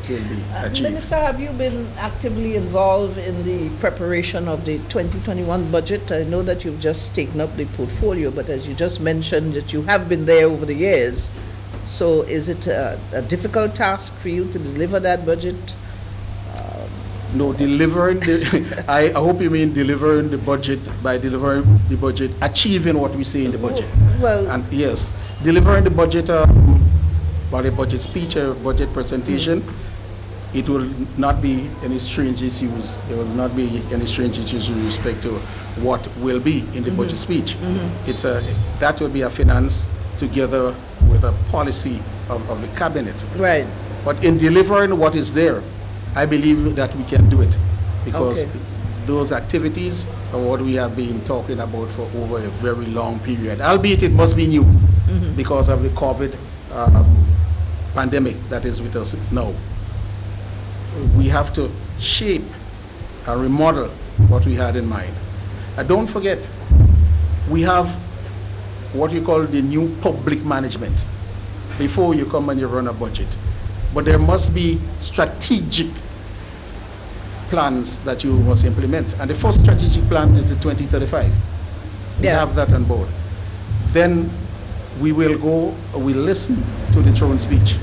It will be achieved. Minister, have you been actively involved in the preparation of the 2021 budget? I know that you've just taken up the portfolio, but as you just mentioned that you have been there over the years. So is it a difficult task for you to deliver that budget? No, delivering I hope you mean delivering the budget, by delivering the budget, achieving what we say in the budget. Well, and yes, delivering the budget, by the budget speech or budget presentation, it will not be any strange issues. There will not be any strange issues with respect to what will be in the budget speech. That will be a finance together with a policy of the cabinet. Right. But in delivering what is there, I believe that we can do it, because those activities are what we have been talking about for over a very long period, albeit it must be new because of the COVID pandemic that is with us now. We have to shape and remodel what we had in mind. And don't forget, we have what you call the new public management before you come and you run a budget. But there must be strategic plans that you must implement. And the first strategic plan is the 2035. We have that on board. Then we will listen to the throne speech.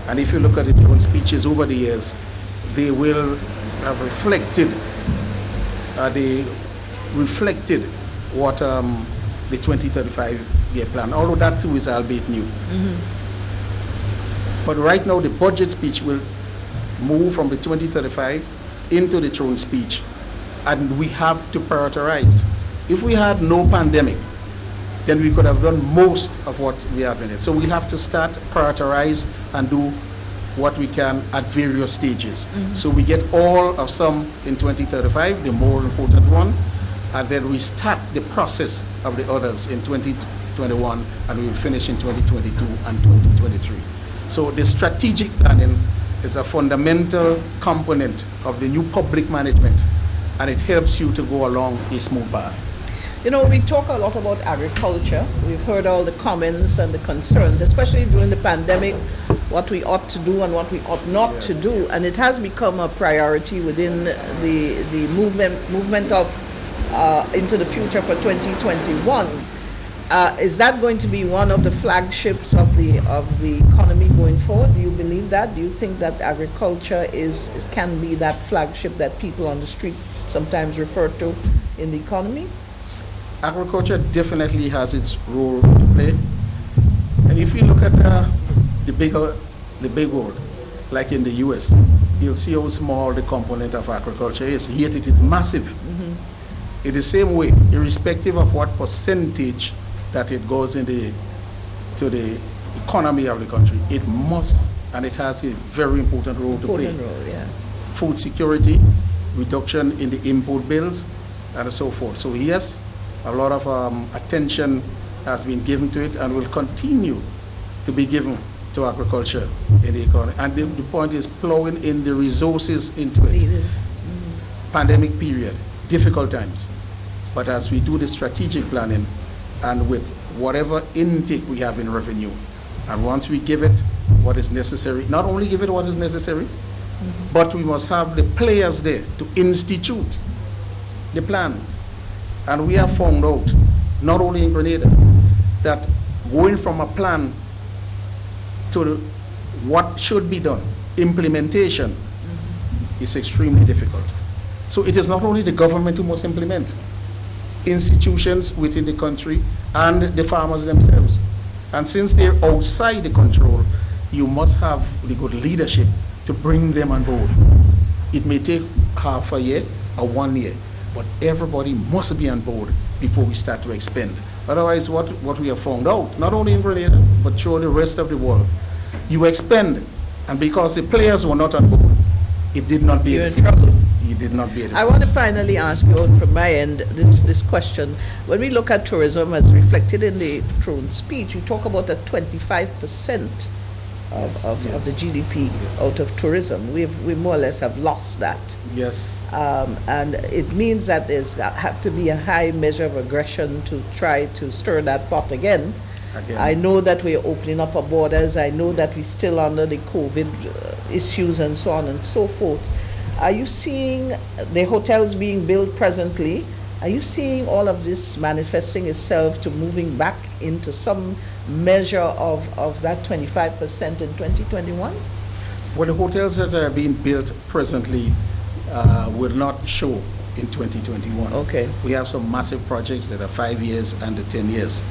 And if you look at the throne speeches over the years, they will have reflected what the 2035-year plan, although that too is albeit new. But right now, the budget speech will move from the 2035 into the throne speech, and we have to prioritize. If we had no pandemic, then we could have done most of what we have in it. So we'll have to start, prioritize, and do what we can at various stages. So we get all of some in 2035, the more important one, and then we start the process of the others in 2021, and we will finish in 2022 and 2023. So the strategic planning is a fundamental component of the new public management, and it helps you to go along a smooth path. You know, we talk a lot about agriculture. We've heard all the comments and the concerns, especially during the pandemic, what we ought to do and what we ought not to do. And it has become a priority within the movement of into the future for 2021. Is that going to be one of the flagships of the economy going forward? Do you believe that? Do you think that agriculture can be that flagship that people on the street sometimes refer to in the economy? Agriculture definitely has its role to play. And if you look at the big world, like in the US, you'll see how small the component of agriculture is, yet it is massive. In the same way, irrespective of what percentage that it goes to the economy of the country, it must, and it has a very important role to play. Food security, reduction in the import bills, and so forth. So yes, a lot of attention has been given to it and will continue to be given to agriculture in the economy. And the point is plowing in the resources into it. Pandemic period, difficult times. But as we do the strategic planning, and with whatever intake we have in revenue, and once we give it what is necessary, not only give it what is necessary, but we must have the players there to institute the plan. And we have found out, not only in Grenada, that going from a plan to what should be done, implementation, is extremely difficult. So it is not only the government who must implement, institutions within the country and the farmers themselves. And since they're outside the control, you must have the good leadership to bring them on board. It may take half a year or 1 year, but everybody must be on board before we start to expend. Otherwise, what we have found out, not only in Grenada, but throughout the rest of the world, you expend, and because the players were not on board, it did not be You're in trouble. You did not be able to. I want to finally ask you from my end this question. When we look at tourism as reflected in the throne speech, you talk about a 25% of the GDP out of tourism. We more or less have lost that. Yes. And it means that there's have to be a high measure of aggression to try to stir that pot again. I know that we're opening up our borders. I know that we're still under the COVID issues and so on and so forth. Are you seeing the hotels being built presently? Are you seeing all of this manifesting itself to moving back into some measure of that 25% in 2021? Well, the hotels that are being built presently will not show in 2021. Okay. We have some massive projects that are 5 years and 10 years.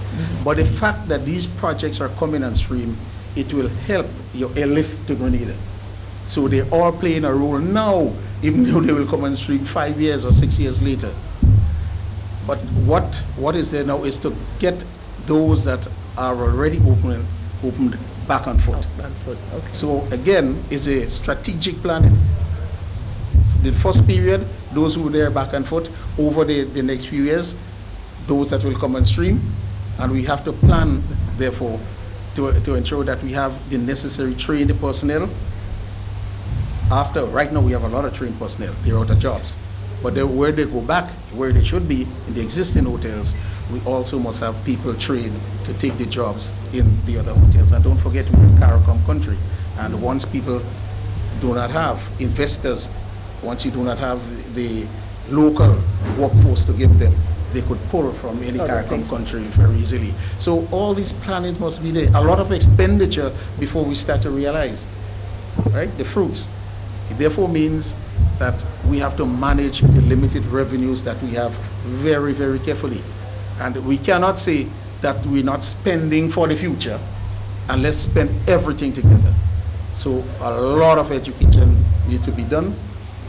But the fact that these projects are coming on stream, it will help your airlift to Grenada. So they're all playing a role now, even though they will come on stream 5 years or 6 years later. But what is there now is to get those that are already opened back and forth. Okay. So again, it's a strategic planning. The first period, those who were there back and forth, over the next few years, those that will come on stream, and we have to plan, therefore, to ensure that we have the necessary trained personnel. Right now we have a lot of trained personnel, they're out of jobs. But where they go back, where they should be, in the existing hotels, we also must have people trained to take the jobs in the other hotels. And don't forget, we're in Carriacou country. And once people do not have investors, once you do not have the local workforce to give them, they could pull from any Carriacou country very easily. So all these plannings must be there. A lot of expenditure before we start to realize, right, the fruits. It therefore means that we have to manage the limited revenues that we have very, very carefully. And we cannot say that we're not spending for the future, and let's spend everything together. So a lot of education needs to be done,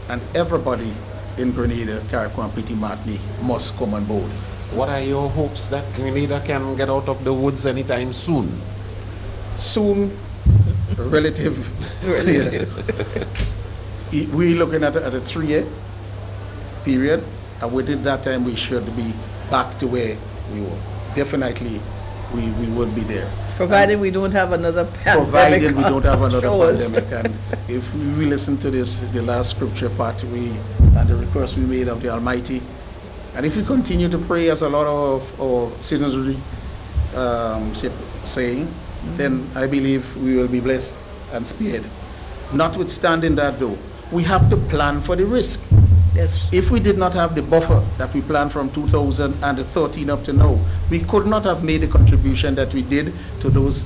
and everybody in Grenada, Carriacou, and Petit Martinique must come on board. What are your hopes that Grenada can get out of the woods anytime soon? Soon, relative. We're looking at a 3-year period, and within that time we should be back to where we were. Definitely, we will be there. Provided we don't have another pandemic. Provided we don't have another pandemic. And if we listen to this, the last scripture part, and the request we made of the Almighty, and if we continue to pray as a lot of our citizenry saying, then I believe we will be blessed and spared. Notwithstanding that, though, we have to plan for the risk. Yes. If we did not have the buffer that we planned from 2013 up to now, we could not have made the contribution that we did to those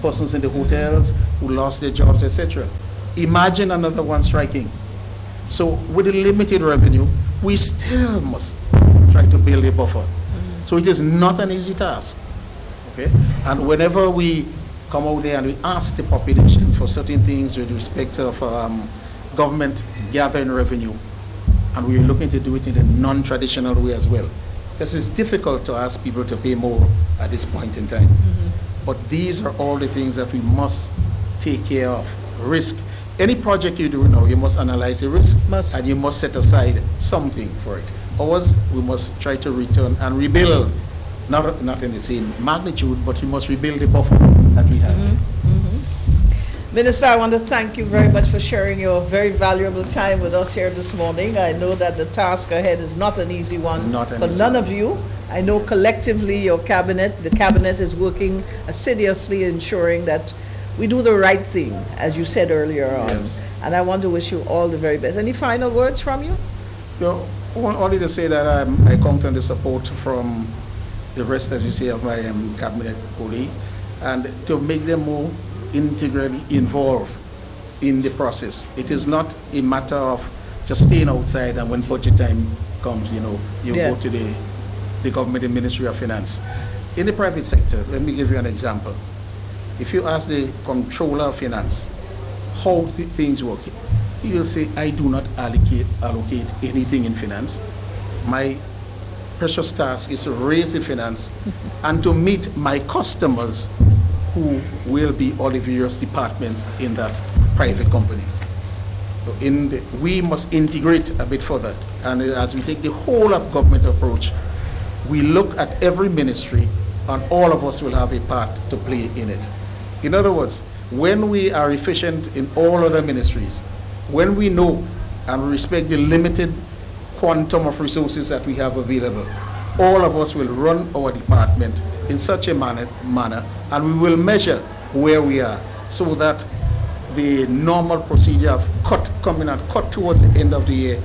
persons in the hotels who lost their jobs, etc. Imagine another one striking. So with a limited revenue, we still must try to build a buffer. So it is not an easy task. Okay? And whenever we come out there and we ask the population for certain things with respect of government gathering revenue, and we're looking to do it in a non-traditional way as well. Because it's difficult to ask people to pay more at this point in time. But these are all the things that we must take care of. Risk. Any project you do now, you must analyze the risk, and you must set aside something for it. Ours, we must try to return and rebuild, not in the same magnitude, but we must rebuild the buffer that we have. Minister, I want to thank you very much for sharing your very valuable time with us here this morning. I know that the task ahead is not an easy one for none of you. I know collectively the cabinet is working assiduously ensuring that we do the right thing, as you said earlier on. Yes. And I want to wish you all the very best. Any final words from you? No, only to say that I count on the support from the rest, as you say, of my cabinet colleague, and to make them more integrally involved in the process. It is not a matter of just staying outside and when budget time comes, you go to the government and Ministry of Finance. In the private sector, let me give you an example. If you ask the Controller of Finance how things work, he will say, I do not allocate anything in finance. My precious task is to raise the finance and to meet my customers who will be all the various departments in that private company. So we must integrate a bit further, and as we take the whole of government approach, we look at every ministry, and all of us will have a part to play in it. In other words, when we are efficient in all other ministries, when we know and respect the limited quantum of resources that we have available, all of us will run our department in such a manner, and we will measure where we are, so that the normal procedure of coming and cut towards the end of the year,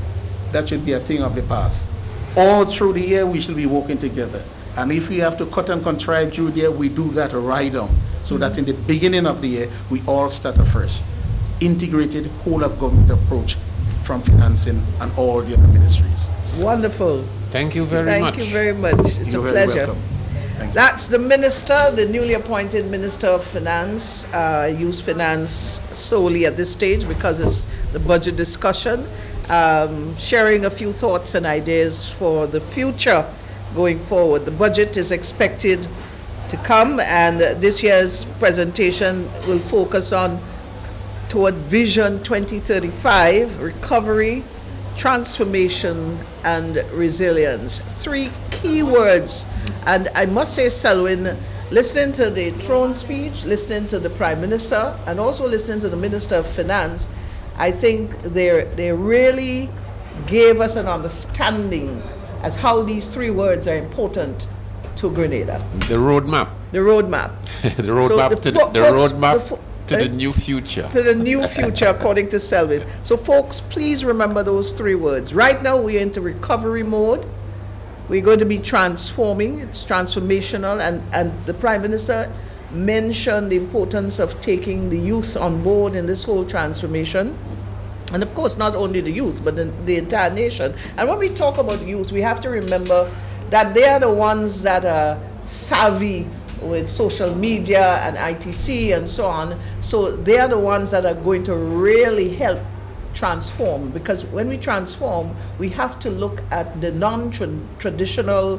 that should be a thing of the past. All through the year, we should be working together. And if we have to cut and contrive through the year, we do that right on, so that in the beginning of the year, we all start afresh. Integrated whole of government approach from financing and all the other ministries. Wonderful. Thank you very much. Thank you very much. It's You're a very pleasure. welcome. That's the minister, the newly appointed Minister of Finance. Use finance solely at this stage because it's the budget discussion. Sharing a few thoughts and ideas for the future going forward. The budget is expected to come, and this year's presentation will focus on toward Vision 2035, recovery, transformation, and resilience. 3 key words. And I must say, Selwyn, listening to the throne speech, listening to the Prime Minister, and also listening to the Minister of Finance, I think they really gave us an understanding as how these 3 words are important to Grenada. The roadmap. The roadmap. The roadmap to the new future. To the new future, according to Selwyn. So folks, please remember those 3 words. Right now we're into recovery mode. We're going to be transforming. It's transformational, and the Prime Minister mentioned the importance of taking the youth on board in this whole transformation. And of course, not only the youth, but the entire nation. And when we talk about youth, we have to remember that they are the ones that are savvy with social media and ITC and so on. So they are the ones that are going to really help transform, because when we transform, we have to look at the non-traditional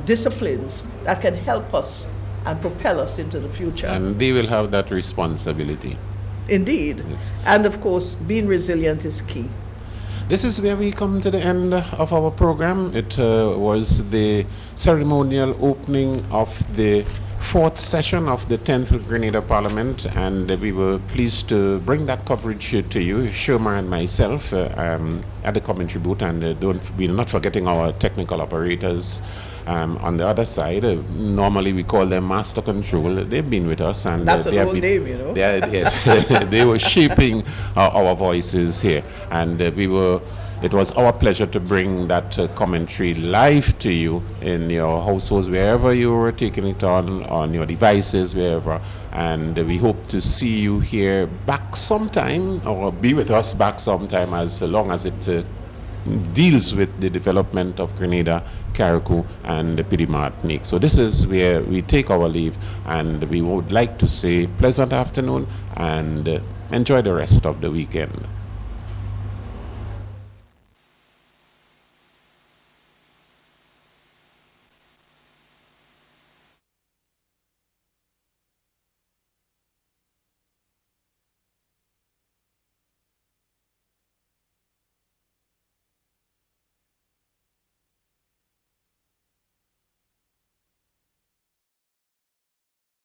disciplines that can help us and propel us into the future. And they will have that responsibility. Indeed. Yes. And of course, being resilient is key. This is where we come to the end of our program. It was the ceremonial opening of the 4th session of the 10th Grenada Parliament, and we were pleased to bring that coverage to you, Sherma and myself, at the commentary booth, and we're not forgetting our technical operators on the other side. Normally we call them Master Control. They've been with us, and that's an old name, you know. Yes, they were shaping our voices here, and it was our pleasure to bring that commentary live to you in your households, wherever you were taking it on your devices, wherever. And we hope to see you here back sometime, or be with us back sometime, as long as it deals with the development of Grenada, Carriacou, and the Petite Martinique. So this is where we take our leave, and we would like to say pleasant afternoon and enjoy the rest of the weekend.